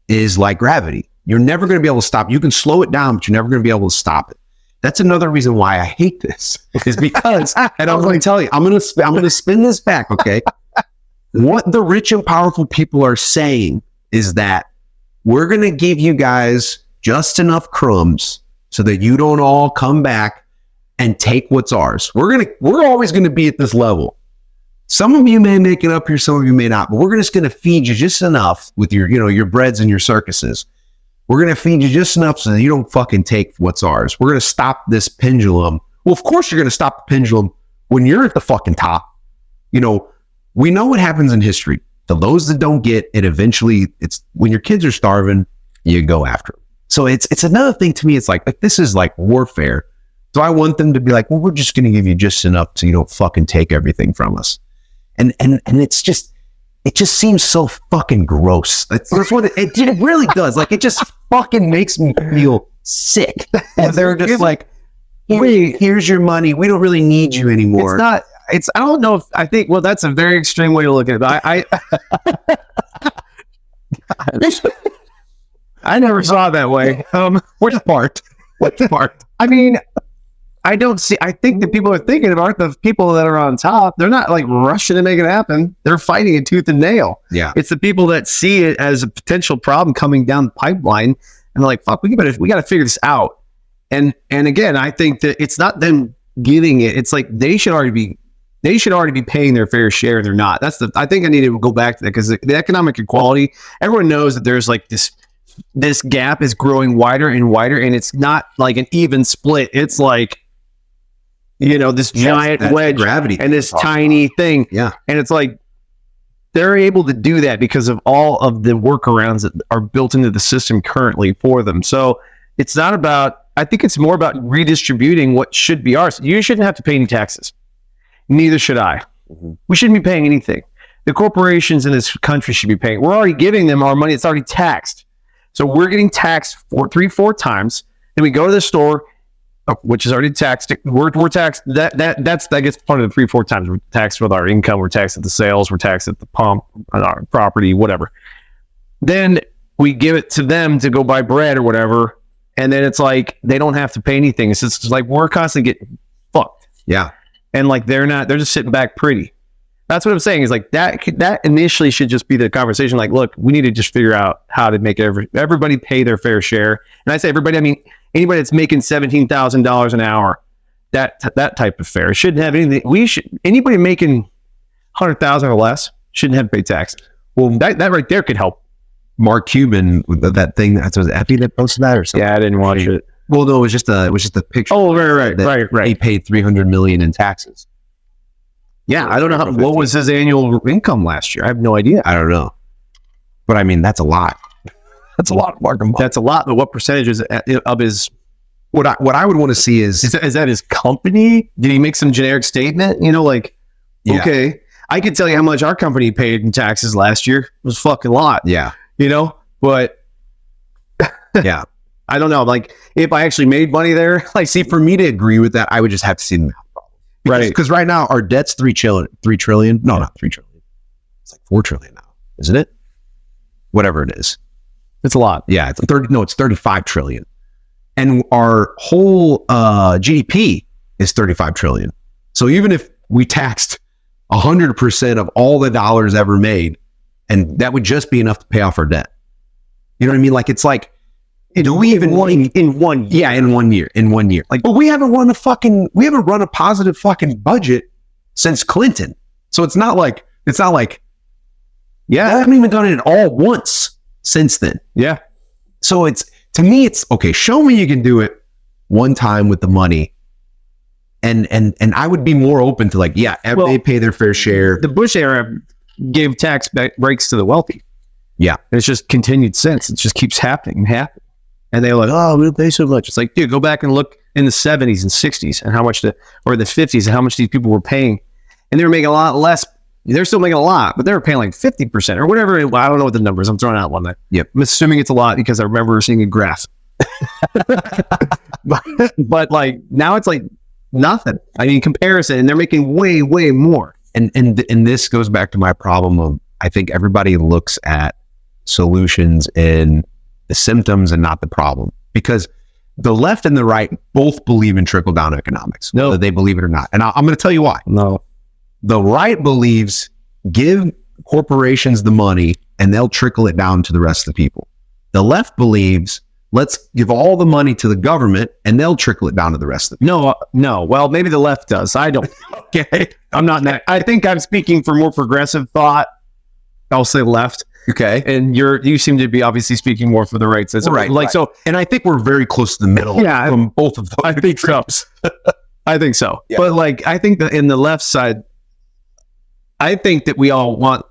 is like gravity. You're never going to be able to stop. You can slow it down, but you're never going to be able to stop it. That's another reason why I hate this, is because, and I'm going to tell you, I'm going to spin this back. Okay. What the rich and powerful people are saying is that we're going to give you guys just enough crumbs so that you don't all come back and take what's ours. We're always going to be at this level. Some of you may make it up here, some of you may not, but we're just going to feed you just enough with your breads and your circuses. We're going to feed you just enough so that you don't fucking take what's ours. We're going to stop this pendulum. Well, of course you're going to stop the pendulum when you're at the fucking top. We know what happens in history. To those that don't get it, eventually it's when your kids are starving, you go after them. So it's another thing to me. It's like this is like warfare. So I want them to be like, well, we're just going to give you just enough so you don't fucking take everything from us. And it just seems so fucking gross. That's what it really does. Like, it just fucking makes me feel sick. And they're just like, here's your money. We don't really need you anymore. I don't know if I think, well, that's a very extreme way to look at it. I never saw it that way. Which part? I mean, I think the people are thinking of aren't the people that are on top. They're not like rushing to make it happen. They're fighting it tooth and nail. Yeah. It's the people that see it as a potential problem coming down the pipeline and they're like, fuck, we got to figure this out. And again, I think that it's not them getting it. It's like they should already be paying their fair share. And they're not. I think I need to go back to that, because the economic equality, everyone knows that there's like this gap is growing wider and wider, and it's not like an even split. It's like, this giant wedge gravity and this tiny thing. Yeah. And it's like, they're able to do that because of all of the workarounds that are built into the system currently for them. So it's not about, I think it's more about redistributing what should be ours. You shouldn't have to pay any taxes. Neither should I. Mm-hmm. We shouldn't be paying anything. The corporations in this country should be paying. We're already giving them our money. It's already taxed. So we're getting taxed 4 times. Then we go to the store, which is already taxed. We're taxed. That gets part of the 3-4 times. We're taxed with our income. We're taxed at the sales. We're taxed at the pump, on our property, whatever. Then we give it to them to go buy bread or whatever, and then it's like they don't have to pay anything. It's just like we're constantly getting fucked. Yeah, and like they're just sitting back pretty. That's what I'm saying. Is like that initially should just be the conversation. Like, look, we need to just figure out how to make everybody pay their fair share. And I say everybody, I mean anybody that's making $17,000 an hour, that type of fare shouldn't have anything. Anybody making 100,000 or less shouldn't have to pay taxes. Well, that right there could help. Mark Cuban, that thing, that was Epi that posted that or something. Yeah, I didn't watch it. Well, no, it was just a picture. Oh, right. He paid $300 million in taxes. Yeah, I don't know what was his annual income last year. I have no idea. I don't know, but I mean that's a lot. That's a lot of Mark. That's a lot. But what percentage is of his? What I would want to see is that his company? Did he make some generic statement? Yeah. Okay, I could tell you how much our company paid in taxes last year. It was fucking a lot. Yeah. But yeah, I don't know. Like, if I actually made money there, like, see, for me to agree with that, I would just have to see the math problem. Right. Because right now our debt's $3 trillion. No, not $3 trillion. It's like $4 trillion now, isn't it? Whatever it is. It's a lot. Yeah, it's 35 trillion. And our whole GDP is 35 trillion. So even if we taxed 100% of all the dollars ever made, and that would just be enough to pay off our debt. You know what I mean? Like, it's like, do we even in 1 year? Yeah, in 1 year. Like, but we haven't run a positive fucking budget since Clinton. So it's not like, yeah, I haven't even done it all once since then. Yeah. So to me, it's okay. Show me you can do it one time with the money. And I would be more open to like, yeah, they pay their fair share. The Bush era gave tax breaks to the wealthy. Yeah. And it's just continued since. It just keeps happening. And they're like, oh, we'll pay so much. It's like, dude, go back and look in the 70s and 60s and how much or the 50s and how much these people were paying. And they were making a lot less. They're still making a lot, but they were paying like 50% or whatever. I don't know what the numbers. I'm throwing out one night. Yep. I'm assuming it's a lot because I remember seeing a graph. but like now it's like nothing. I mean, comparison, and they're making way, way more. And this goes back to my problem of I think everybody looks at solutions in the symptoms and not the problem, because the left and the right both believe in trickle down economics, whether they believe it or not. And I'm going to tell you why. No. The right believes give corporations the money and they'll trickle it down to the rest of the people. The left believes let's give all the money to the government and they'll trickle it down to the rest of the people. No. Well, maybe the left does. I don't. Okay. I'm not that. I think I'm speaking for more progressive thought. I'll say left. Okay. And you seem to be obviously speaking more for the right. So right. Like, so, and I think we're very close to the middle from both of those. I think so. I think so. Yeah. But like, I think that in the left side, I think that we all want,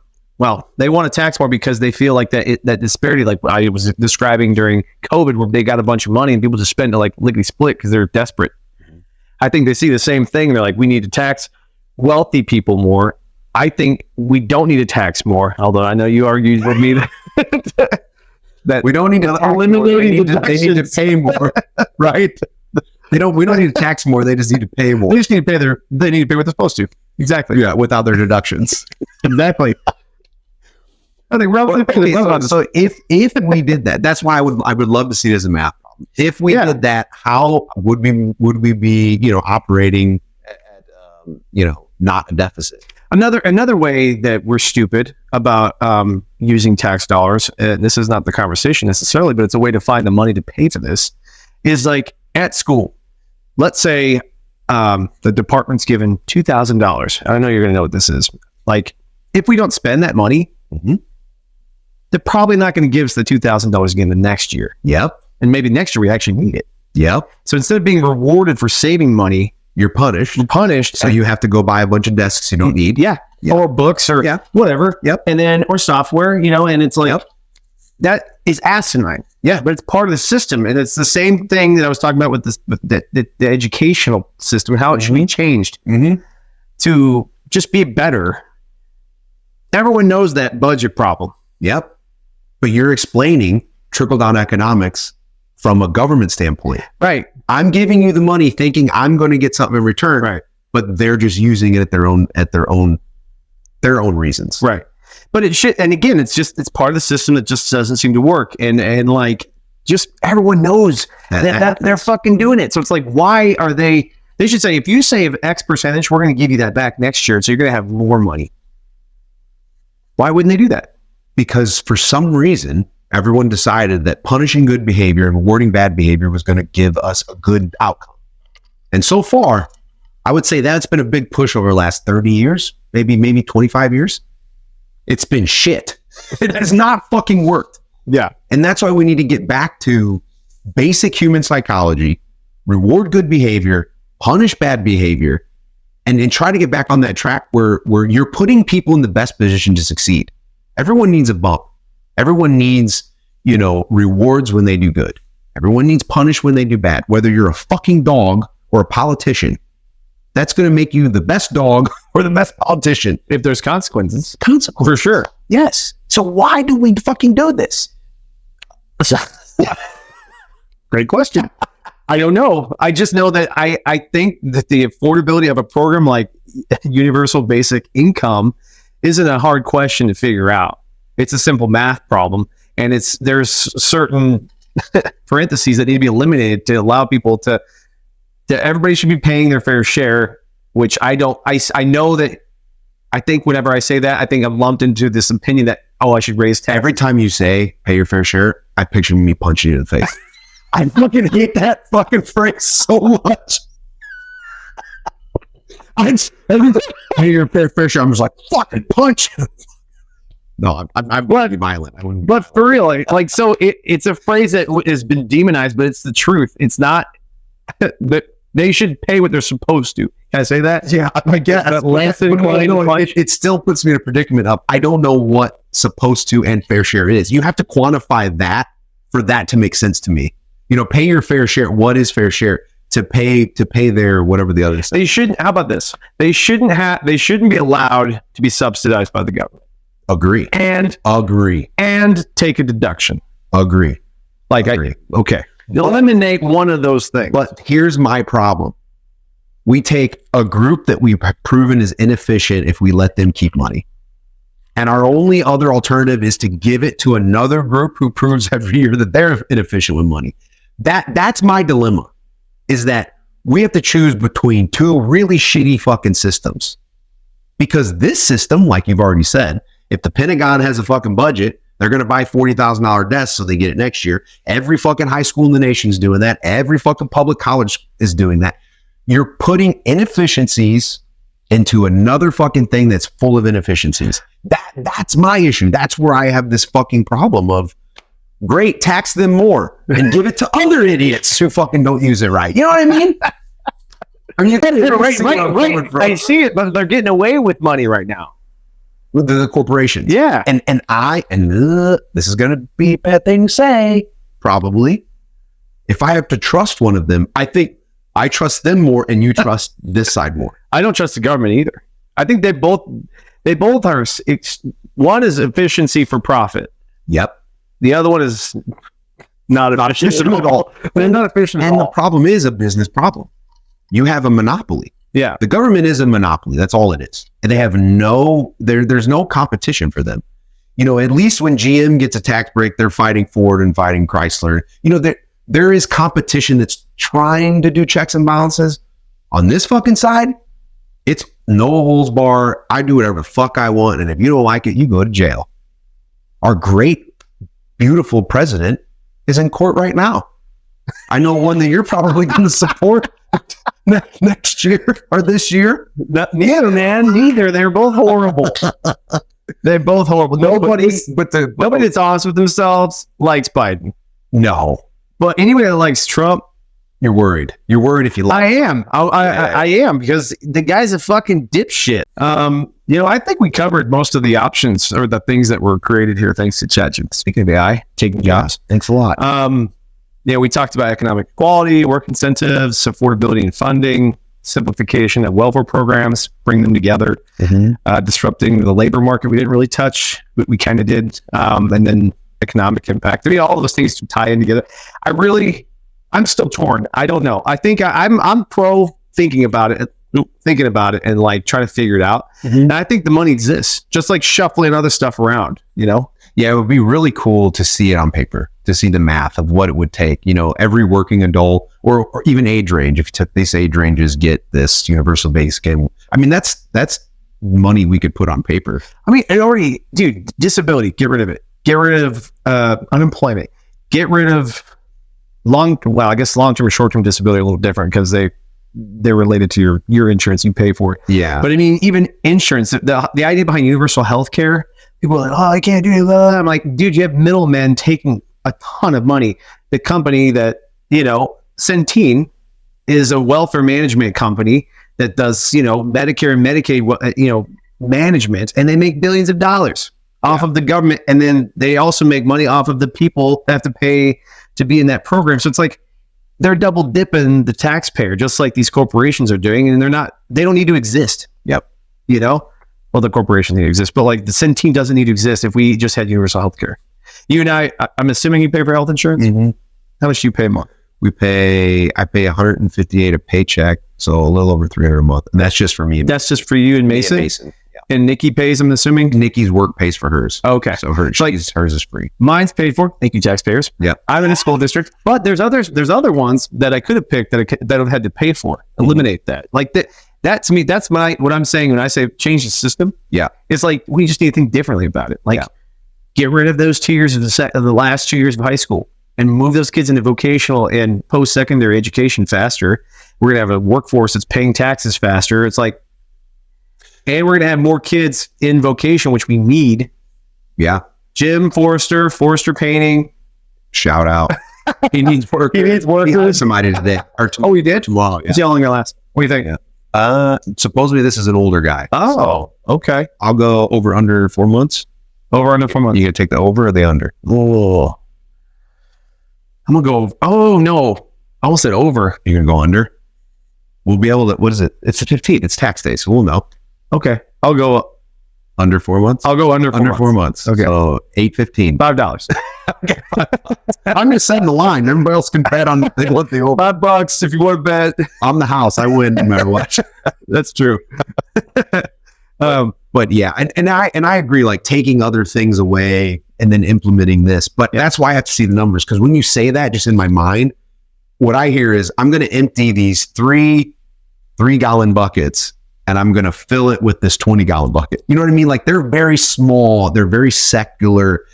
they want to tax more because they feel like that disparity, like I was describing during COVID, where they got a bunch of money and people just spend it like lickety split because they're desperate. Mm-hmm. I think they see the same thing. They're like, we need to tax wealthy people more. I think we don't need to tax more, although I know you argued with me that we don't need to eliminate they need to pay more, right? We don't need to tax more. They just need to pay more. They just need to pay they need to pay what they're supposed to. Exactly. Yeah, without their deductions. Exactly. I think so if we did that, that's why I would love to see it as a math problem. If we did that, how would we be operating at not a deficit? Another way that we're stupid about using tax dollars, and this is not the conversation necessarily, but it's a way to find the money to pay for this, is like at school. Let's say the department's given $2,000. I know you're going to know what this is. Like, if we don't spend that money, they're probably not going to give us the $2,000 again the next year. Yep. And maybe next year we actually need it. Yep. So instead of being rewarded for saving money, you're punished. So you have to go buy a bunch of desks you don't need. Yeah. Or books or whatever. Yep. And then, or software, and it's like, that is asinine. Yeah. But it's part of the system. And it's the same thing that I was talking about with the educational system, how it should be changed to just be better. Everyone knows that budget problem. Yep. But you're explaining trickle-down economics from a government standpoint. Right. I'm giving you the money thinking I'm going to get something in return. Right. But they're just using it at their own reasons. Right. But it should, and again, it's part of the system that just doesn't seem to work. And like, just everyone knows that they're fucking doing it. So it's like, why are they should say, if you save X percentage, we're going to give you that back next year. So you're going to have more money. Why wouldn't they do that? Because for some reason, everyone decided that punishing good behavior and rewarding bad behavior was going to give us a good outcome. And so far, I would say that's been a big push over the last 30 years, maybe 25 years. It's been shit. It has not fucking worked. Yeah. And that's why we need to get back to basic human psychology, reward good behavior, punish bad behavior, and try to get back on that track where you're putting people in the best position to succeed. Everyone needs a bump. Everyone needs, rewards when they do good. Everyone needs punish when they do bad. Whether you're a fucking dog or a politician, that's going to make you the best dog or the best politician. If there's consequences. For sure. Yes. So why do we fucking do this? Great question. I don't know. I just know that I think that the affordability of a program like universal basic income isn't a hard question to figure out. It's a simple math problem. And there's certain parentheses that need to be eliminated to allow people to everybody should be paying their fair share, which I know that I think whenever I say that, I think I'm lumped into this opinion that, I should raise tax. Every time you say pay your fair share, I picture me punching you in the face. I fucking hate that fucking phrase so much. Pay your fair share. I'm just like, fucking punch you. No, I'm going to be violent. But for real, like so it's a phrase that has been demonized, but it's the truth. It's not that they should pay what they're supposed to. Can I say that? Yeah, I guess. It still puts me in a predicament of, I don't know what supposed to and fair share is. You have to quantify that for that to make sense to me. Pay your fair share. What is fair share? To pay their whatever the other stuff. They shouldn't. How about this? They shouldn't be allowed to be subsidized by the government. Agree. And take a deduction. Agree. Okay. Eliminate one of those things. But here's my problem. We take a group that we've proven is inefficient if we let them keep money. And our only other alternative is to give it to another group who proves every year that they're inefficient with money. That's my dilemma, is that we have to choose between two really shitty fucking systems. Because this system, like you've already said, if the Pentagon has a fucking budget, they're going to buy $40,000 desks so they get it next year. Every fucking high school in the nation is doing that. Every fucking public college is doing that. You're putting inefficiencies into another fucking thing that's full of inefficiencies. That's my issue. That's where I have this fucking problem of, great, tax them more and give it to other idiots who fucking don't use it right. You know what I mean? I mean, right. I see it, but they're getting away with money right now. With the corporations. Yeah. And this is going to be a bad thing to say, probably. If I have to trust one of them, I think I trust them more and you trust this side more. I don't trust the government either. I think they both are, one is efficiency for profit. Yep. The other one is not efficient at all. They're not efficient at all. And the problem is a business problem. You have a monopoly. Yeah. The government is a monopoly. That's all it is. And they have there's no competition for them. You know, at least when GM gets a tax break, they're fighting Ford and fighting Chrysler. You know, there is competition that's trying to do checks and balances. On this fucking side, it's no holds bar. I do whatever the fuck I want. And if you don't like it, you go to jail. Our great, beautiful president is in court right now. I know one that you're probably going to support next year or this year. Neither, man. Neither. They're both horrible. They're both horrible. Nobody that's honest with themselves likes Biden. No. But anybody that likes Trump, you're worried. You're worried if you like. I am. I am, because the guy's a fucking dipshit. You know, I think we covered most of the options or the things that were created here thanks to ChatGPT. Speaking of AI, taking jobs. Thanks a lot. Yeah, we talked about economic equality, work incentives, affordability and funding, simplification of welfare programs, bring them together, disrupting the labor market. We didn't really touch, but we kind of did. And then economic impact. I mean, all of those things tie in together. I'm still torn. I don't know. I think I'm pro thinking about it and like trying to figure it out. And I think the money exists, just like shuffling other stuff around, you know? Yeah, it would be really cool to see it on paper, to see the math of what it would take. You know, every working adult or even age range, if you took these age ranges, get this universal basic income. I mean, that's money we could put on paper. I mean, disability, get rid of it. Get rid of unemployment. Get rid of long-term or short-term disability are a little different because they're related to your insurance. You pay for it. Yeah. But I mean, even insurance, the idea behind universal health care, people are like, oh, I can't do it. I'm like, dude, you have middlemen taking a ton of money. The company that, you know, Centene is a welfare management company that does, you know, Medicare and Medicaid, you know, management, and they make billions of dollars off of the government. And then they also make money off of the people that have to pay to be in that program. So it's like they're double dipping the taxpayer, just like these corporations are doing. And they don't need to exist. Yep. You know, well, the corporation need to exist, but like the Centene doesn't need to exist if we just had universal health care. You and I'm assuming you pay for health insurance. How much do you pay a month? I pay $158 a paycheck, so a little over $300 a month. And that's just for me. That's just for you and Mason? Mason. Yeah. And Nikki pays, I'm assuming? Nikki's work pays for hers. Okay. So hers is free. Mine's paid for. Thank you, taxpayers. Yeah. I'm in a school district, but there's other ones that I could have picked that I've had to pay for. Eliminate that. Like that to me, that's what I'm saying when I say change the system. Yeah. It's like, we just need to think differently about it. Like, get rid of those 2 years of the last 2 years of high school and move those kids into vocational and post-secondary education faster. We're going to have a workforce that's paying taxes faster. It's like, and we're going to have more kids in vocation, which we need. Yeah. Jim Forrester Painting. Shout out. He needs work. He needs workers. He hired somebody today. Oh, he did? Wow. Yeah. How long gonna last? What do you think? Supposedly this is an older guy. Oh, so okay. I'll go over under 4 months. Over under 4 months. You gonna take the over or the under? Oh, I'm gonna go. Oh no, I almost said over. You're gonna go under. We'll be able to. What is it? It's the 15th. It's tax day, so we'll know. Okay, I'll go under 4 months. I'll go under 4 months. Okay, so $8.15. $5. Okay, I'm just setting the line. Everybody else can bet on they want the over. $5 if you want to bet. I'm the house. I win no matter what. That's true. But yeah, and I agree, like taking other things away and then implementing this. But that's why I have to see the numbers, because when you say that, just in my mind, what I hear is I'm going to empty these 3-gallon buckets and I'm going to fill it with this 20-gallon bucket. You know what I mean? Like they're very small, they're very secular.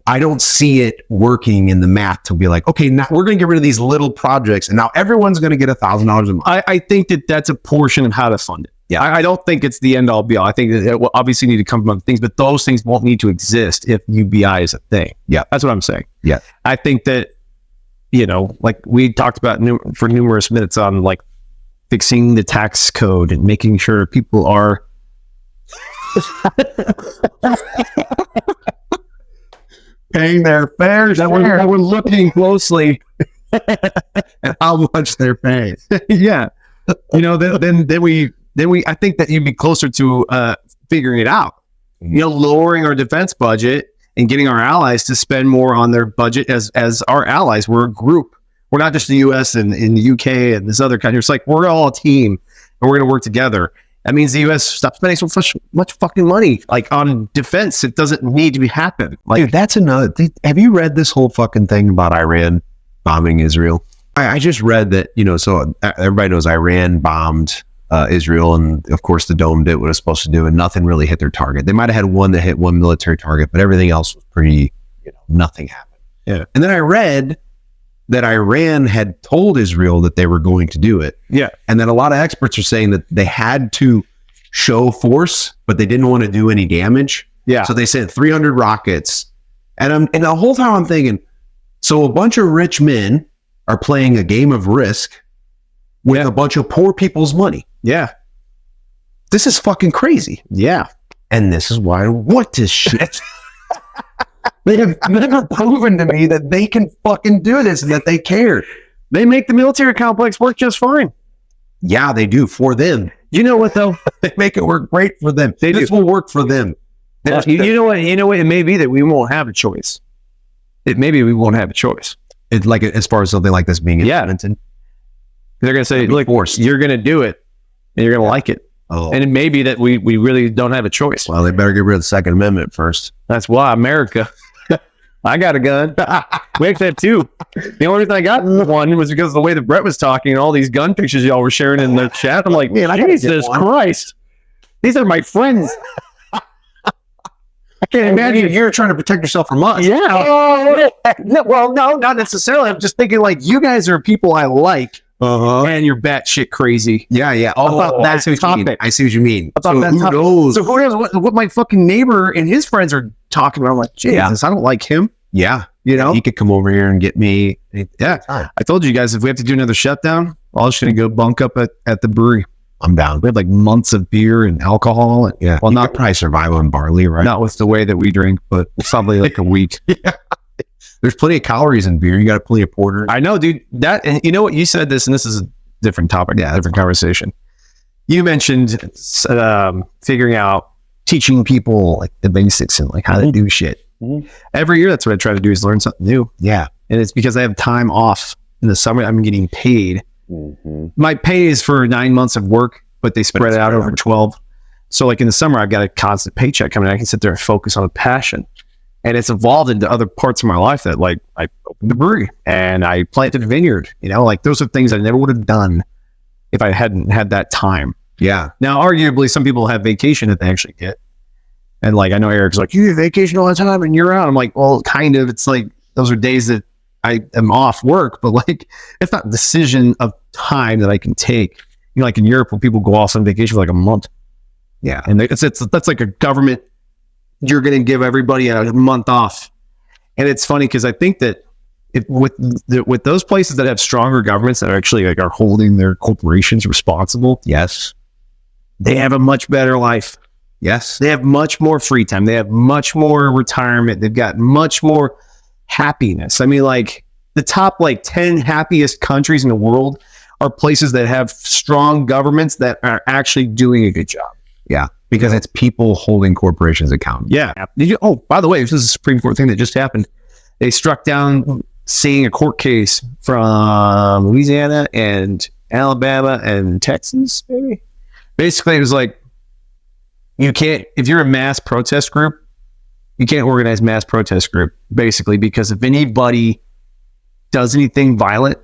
I don't see it working in the math to be like, okay, now we're going to get rid of these little projects and now everyone's going to get $1,000 a month. I think that's a portion of how to fund it. Yeah. I don't think it's the end all be all. I think that it will obviously need to come from other things, but those things won't need to exist if UBI is a thing. Yeah. That's what I'm saying. Yeah. I think that, like we talked about for numerous minutes on like fixing the tax code and making sure people are paying their fair share. That we're looking closely at how much they're paying. Yeah. Then we I think that you'd be closer to figuring it out. Lowering our defense budget and getting our allies to spend more on their budget as our allies. We're a group. We're not just the US and in the UK and this other country. It's like we're all a team and we're going to work together. That means the US stops spending so much fucking money like on defense. It doesn't need to be happen. Like, dude, that's another thing. Have you read this whole fucking thing about Iran bombing Israel? I just read that, so everybody knows Iran bombed Israel, and of course the dome did what it was supposed to do, and nothing really hit their target. They might have had one that hit one military target, but everything else was pretty, nothing happened. Yeah. And then I read that Iran had told Israel that they were going to do it. Yeah. And then a lot of experts are saying that they had to show force, but they didn't want to do any damage. Yeah. So they sent 300 rockets. And the whole time I'm thinking, so a bunch of rich men are playing a game of Risk with a bunch of poor people's money. Yeah. This is fucking crazy. Yeah. And this is why I don't want this shit. They have never proven to me that they can fucking do this and that they care. They make the military complex work just fine. Yeah, they do, for them. You know what though? They make it work great for them. This will work for them. You know what? It may be that we won't have a choice. Maybe we won't have a choice. It's like as far as something like this being implemented. They're going to say, look, forced. You're going to do it and you're going to like it. Oh. And it may be that we really don't have a choice. Well, they better get rid of the Second Amendment first. That's why America. I got a gun. We actually have two. The only reason I got one was because of the way that Brett was talking and all these gun pictures y'all were sharing in the chat. I'm like, man, Jesus Christ. These are my friends. I can't imagine. You're trying to protect yourself from us. Yeah. Well, no, not necessarily. I'm just thinking like you guys are people I like. And you're batshit crazy. Yeah. About that topic. I see what you mean. About that topic. So who knows what my fucking neighbor and his friends are talking about? I'm like, Jesus, I don't like him. Yeah. He could come over here and get me. Yeah. I told you guys, if we have to do another shutdown, I'm just going to go bunk up at the brewery. I'm down. We had like months of beer and alcohol. And, well, not probably survive on barley, right? Not with the way that we drink, but probably like a week. Yeah. There's plenty of calories in beer. You got plenty of porter. I know, dude. And you know what? You said this, and this is a different topic. Yeah, different conversation. You mentioned figuring out, teaching people like the basics and like how to do shit. Mm-hmm. Every year, that's what I try to do is learn something new. Yeah. And it's because I have time off in the summer. I'm getting paid. Mm-hmm. My pay is for 9 months of work, but they spread it out over 12. So like in the summer, I've got a constant paycheck coming. I can sit there and focus on a passion. And it's evolved into other parts of my life that like I opened a brewery and I planted a vineyard, like those are things I never would have done if I hadn't had that time. Yeah. Now, arguably some people have vacation that they actually get. And like, I know Eric's like, you have vacation all the time and you're out. I'm like, well, kind of, it's like, those are days that I am off work, but like, it's not a decision of time that I can take. Like in Europe where people go off on vacation for like a month. Yeah. And that's like a government. You're going to give everybody a month off. And it's funny because I think that with those places that have stronger governments that are actually like are holding their corporations responsible. Yes. They have a much better life. Yes. They have much more free time. They have much more retirement. They've got much more happiness. I mean, like the top like 10 happiest countries in the world are places that have strong governments that are actually doing a good job. Yeah. Because it's people holding corporations accountable. Yeah. By the way, this is a Supreme Court thing that just happened. They struck down seeing a court case from Louisiana and Alabama and Texas, maybe. Basically, it was like, you can't, if you're a mass protest group, you can't organize mass protest group, basically, because if anybody does anything violent,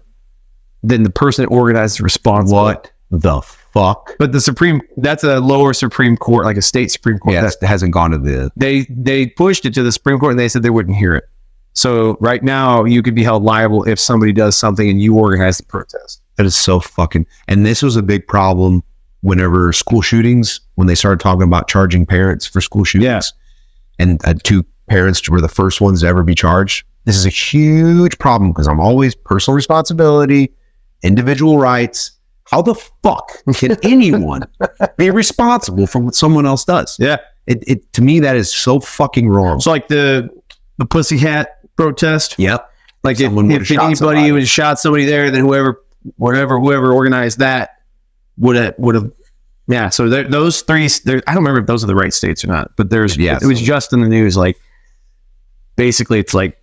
then the person that organizes responds. What the fuck? But that's a lower Supreme Court, like a state Supreme Court. Yeah, that hasn't gone to the... They pushed it to the Supreme Court and they said they wouldn't hear it. So right now you could be held liable if somebody does something and you organize the protest. That is so fucking... And this was a big problem whenever school shootings, when they started talking about charging parents for school shootings. Yeah. And 2 parents were the first ones to ever be charged. This is a huge problem because I'm always personal responsibility, individual rights. How the fuck can anyone be responsible for what someone else does? Yeah. It to me, that is so fucking wrong. It's like the pussy hat protest. Yep. Like if anybody would have shot somebody there, then whoever organized that would have. Yeah. So those 3, I don't remember if those are the right states or not, but it was just in the news. Like basically it's like,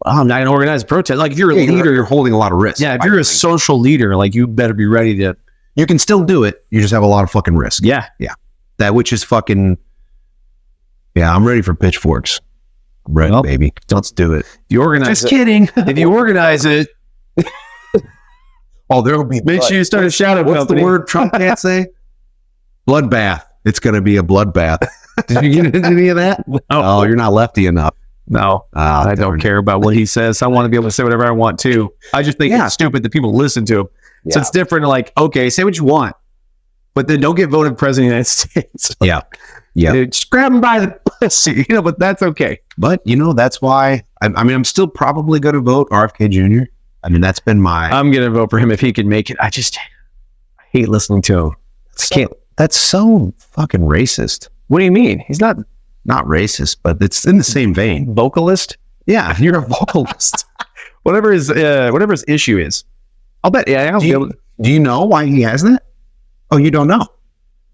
I'm not going to organize a protest. Like if you're a leader, you're holding a lot of risk. Yeah. If you're a social leader, like you better be ready to. You can still do it. You just have a lot of fucking risk. Yeah. Yeah. That which is fucking. Yeah. I'm ready for pitchforks. Right, well, baby. Let's do it. If you organize Just kidding. If you organize it. Oh, there'll be. Make sure you start a shadow What's company. The word Trump can't say? Bloodbath. It's going to be a bloodbath. Did you get into any of that? No. Oh, you're not lefty enough. No, I don't care about what he says. I want to be able to say whatever I want to. I just think it's stupid that people listen to him. Yeah. So it's different. Like, okay, say what you want, but then don't get voted president of the United States. Yeah. Yeah. Just grab him by the pussy, but that's okay. But, that's why, I'm still probably going to vote RFK Jr. I mean, that's been I'm going to vote for him if he can make it. I hate listening to him. That's so fucking racist. What do you mean? He's not racist, but it's in the same vein. Vocalist? Yeah, you're a vocalist. whatever his issue is. I'll bet. Yeah, do you know why he has that? Oh, you don't know.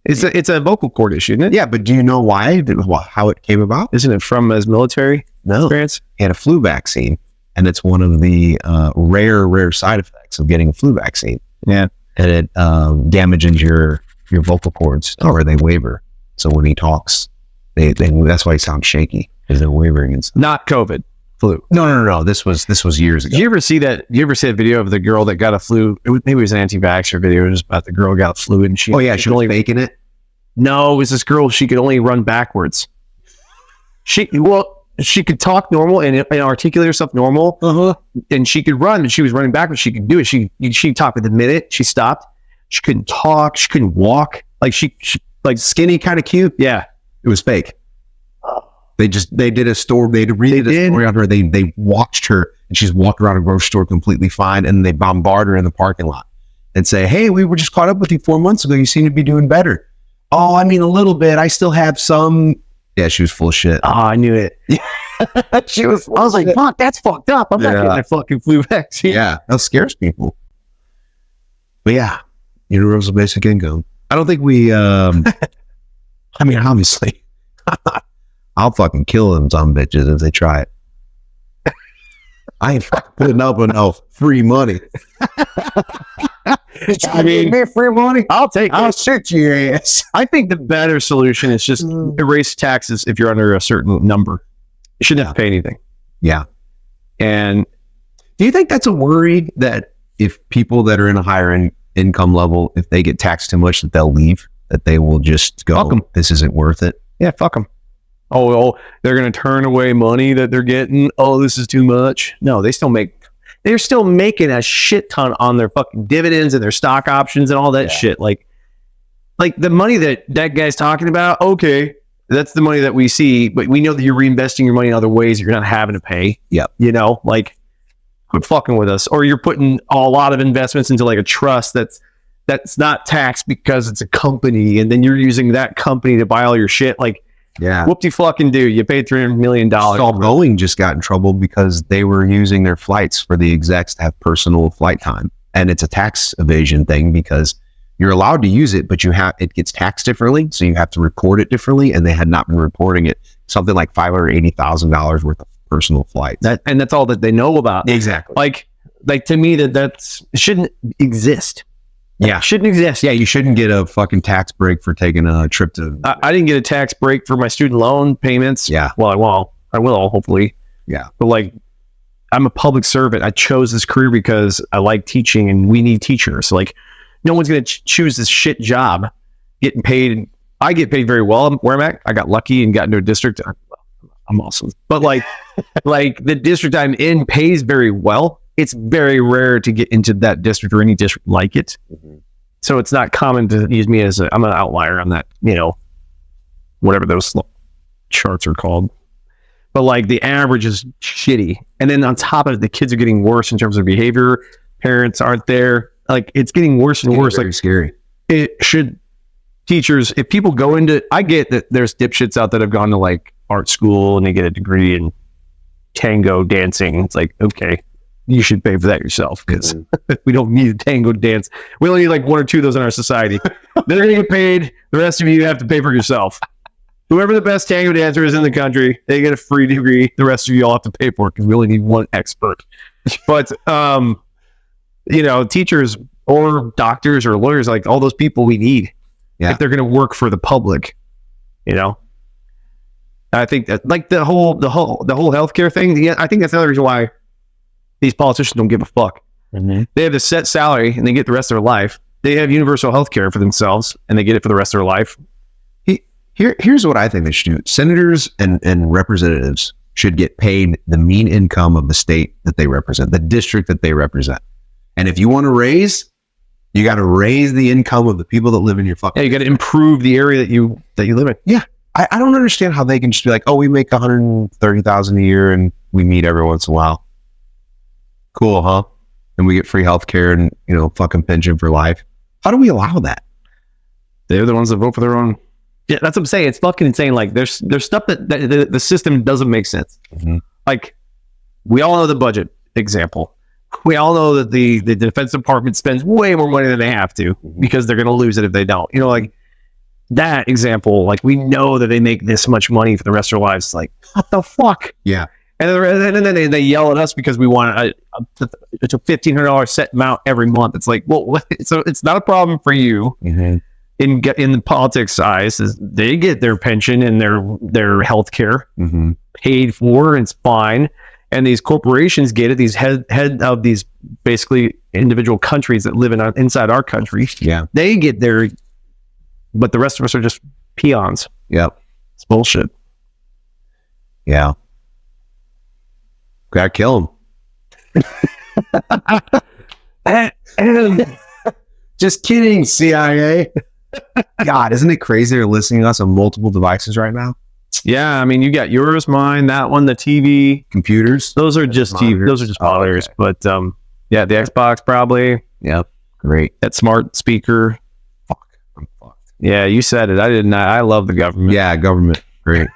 It's a vocal cord issue, isn't it? Yeah, but do you know why? How it came about? Isn't it from his military experience? He had a flu vaccine, and it's one of the rare side effects of getting a flu vaccine. Yeah, and it damages your vocal cords, or they waver. So when he talks, they that's why he sounds shaky, because they're wavering and stuff. Not COVID, flu. No. This was years ago. Did you ever see that? You ever see a video of the girl that got a flu? Maybe it was an anti-vaxxer video. It was about the girl who got a flu and she. Oh yeah, she was only making it. No, it was this girl. She could only run backwards. She could talk normal and articulate herself normal, and she could run. And she was running backwards. She could do it. She talked, but the minute she stopped, she couldn't talk. She couldn't walk. Like she like skinny, kind of cute. Yeah, it was fake. They did a story on her. They watched her, and she's walked around a grocery store completely fine, and they bombard her in the parking lot and say, "Hey, we were just caught up with you 4 months ago. You seem to be doing better." Oh, I mean, a little bit. I still have some. Yeah, she was full of shit. Oh, I knew it. I was like, fuck, that's fuckt up. I'm not getting a fucking flu vaccine. Yeah, that scares people. But yeah, universal basic income. I don't think we, I mean, obviously, I'll fucking kill them some bitches if they try it. I ain't putting up with no free money. I mean, free money. I'll shoot your ass. I think the better solution is just erase taxes if you're under a certain number. You shouldn't have to pay anything. Yeah. And do you think that's a worry that if people that are in a higher income level, if they get taxed too much, that they'll leave, that they will just go, fuck 'em. This isn't worth it? Yeah, fuck them. Oh, they're going to turn away money that they're getting. Oh, this is too much. No, they're still making a shit ton on their fucking dividends and their stock options and all that shit. Like the money that guy's talking about, okay, that's the money that we see, but we know that you're reinvesting your money in other ways that you're not having to pay. Yep. Quit fucking with us. Or you're putting a lot of investments into like a trust that's not taxed because it's a company, and then you're using that company to buy all your shit. Like, yeah, whoop-de-fucking-do. You paid $300 million. Boeing just got in trouble because they were using their flights for the execs to have personal flight time. And it's a tax evasion thing because you're allowed to use it, but it gets taxed differently. So you have to report it differently. And they had not been reporting it. Something like $580,000 worth of personal flights. And that's all that they know about. Exactly. Like to me, that shouldn't exist. Yeah. Shouldn't exist. Yeah, you shouldn't get a fucking tax break for taking a trip to... I didn't get a tax break for my student loan payments. Yeah. Well, I will, hopefully. Yeah. But like, I'm a public servant. I chose this career because I like teaching and we need teachers. Like, no one's going to choose this shit job getting paid. I get paid very well where I'm at. I got lucky and got into a district. I'm awesome. But like the district I'm in pays very well. It's very rare to get into that district or any district like it. Mm-hmm. So it's not common to use me as I'm an outlier on that, whatever those charts are called. But like the average is shitty. And then on top of it, the kids are getting worse in terms of behavior. Parents aren't there. Like it's getting worse and worse. Like scary. It should teachers, if people go into, I get that there's dipshits out that have gone to like art school and they get a degree in tango dancing. It's like, okay, you should pay for that yourself because we don't need a tango dance. We only need like one or two of those in our society. They're going to get paid. The rest of you have to pay for yourself. Whoever the best tango dancer is in the country, they get a free degree. The rest of you all have to pay for it because we only need one expert. But, teachers or doctors or lawyers, like all those people we need if they're going to work for the public, I think that like the whole healthcare thing. Yeah, I think that's another reason why these politicians don't give a fuck. Mm-hmm. They have a set salary and they get the rest of their life. They have universal health care for themselves and they get it for the rest of their life. Here's what I think they should do. Senators and representatives should get paid the mean income of the state that they represent, the district that they represent. And if you want to raise, you got to raise the income of the people that live in your fucking... Yeah, you got to improve the area that you live in. Yeah. I don't understand how they can just be like, oh, we make $130,000 a year and we meet every once in a while. Cool, huh? And we get free healthcare and, fucking pension for life. How do we allow that? They're the ones that vote for their own. Yeah, that's what I'm saying. It's fucking insane. Like, there's stuff that the system doesn't make sense. Mm-hmm. Like, we all know the budget example. We all know that the Defense Department spends way more money than they have to because they're going to lose it if they don't. Like that example, like we know that they make this much money for the rest of their lives. It's like, what the fuck? Yeah. And then they yell at us because we want it's a $1,500 set amount every month. It's like, well, so it's not a problem for you. Mm-hmm. In the politics eyes, is they get their pension and their health care paid for, and it's fine. And these corporations get it. These head of these basically individual countries that live inside our country. Yeah, they get their, but the rest of us are just peons. Yep, it's bullshit. Yeah, gotta kill them. Just kidding, CIA. God, isn't it crazy they're listening to us on multiple devices right now? Yeah, I mean, you got yours, mine, that one, the TV, computers. Those are just TV. Those are just monitors. Okay. But yeah, the Xbox probably. Yep, great. That smart speaker. Fuck, I'm fucked. Yeah, you said it. I didn't. I love the government. Yeah, government. Great.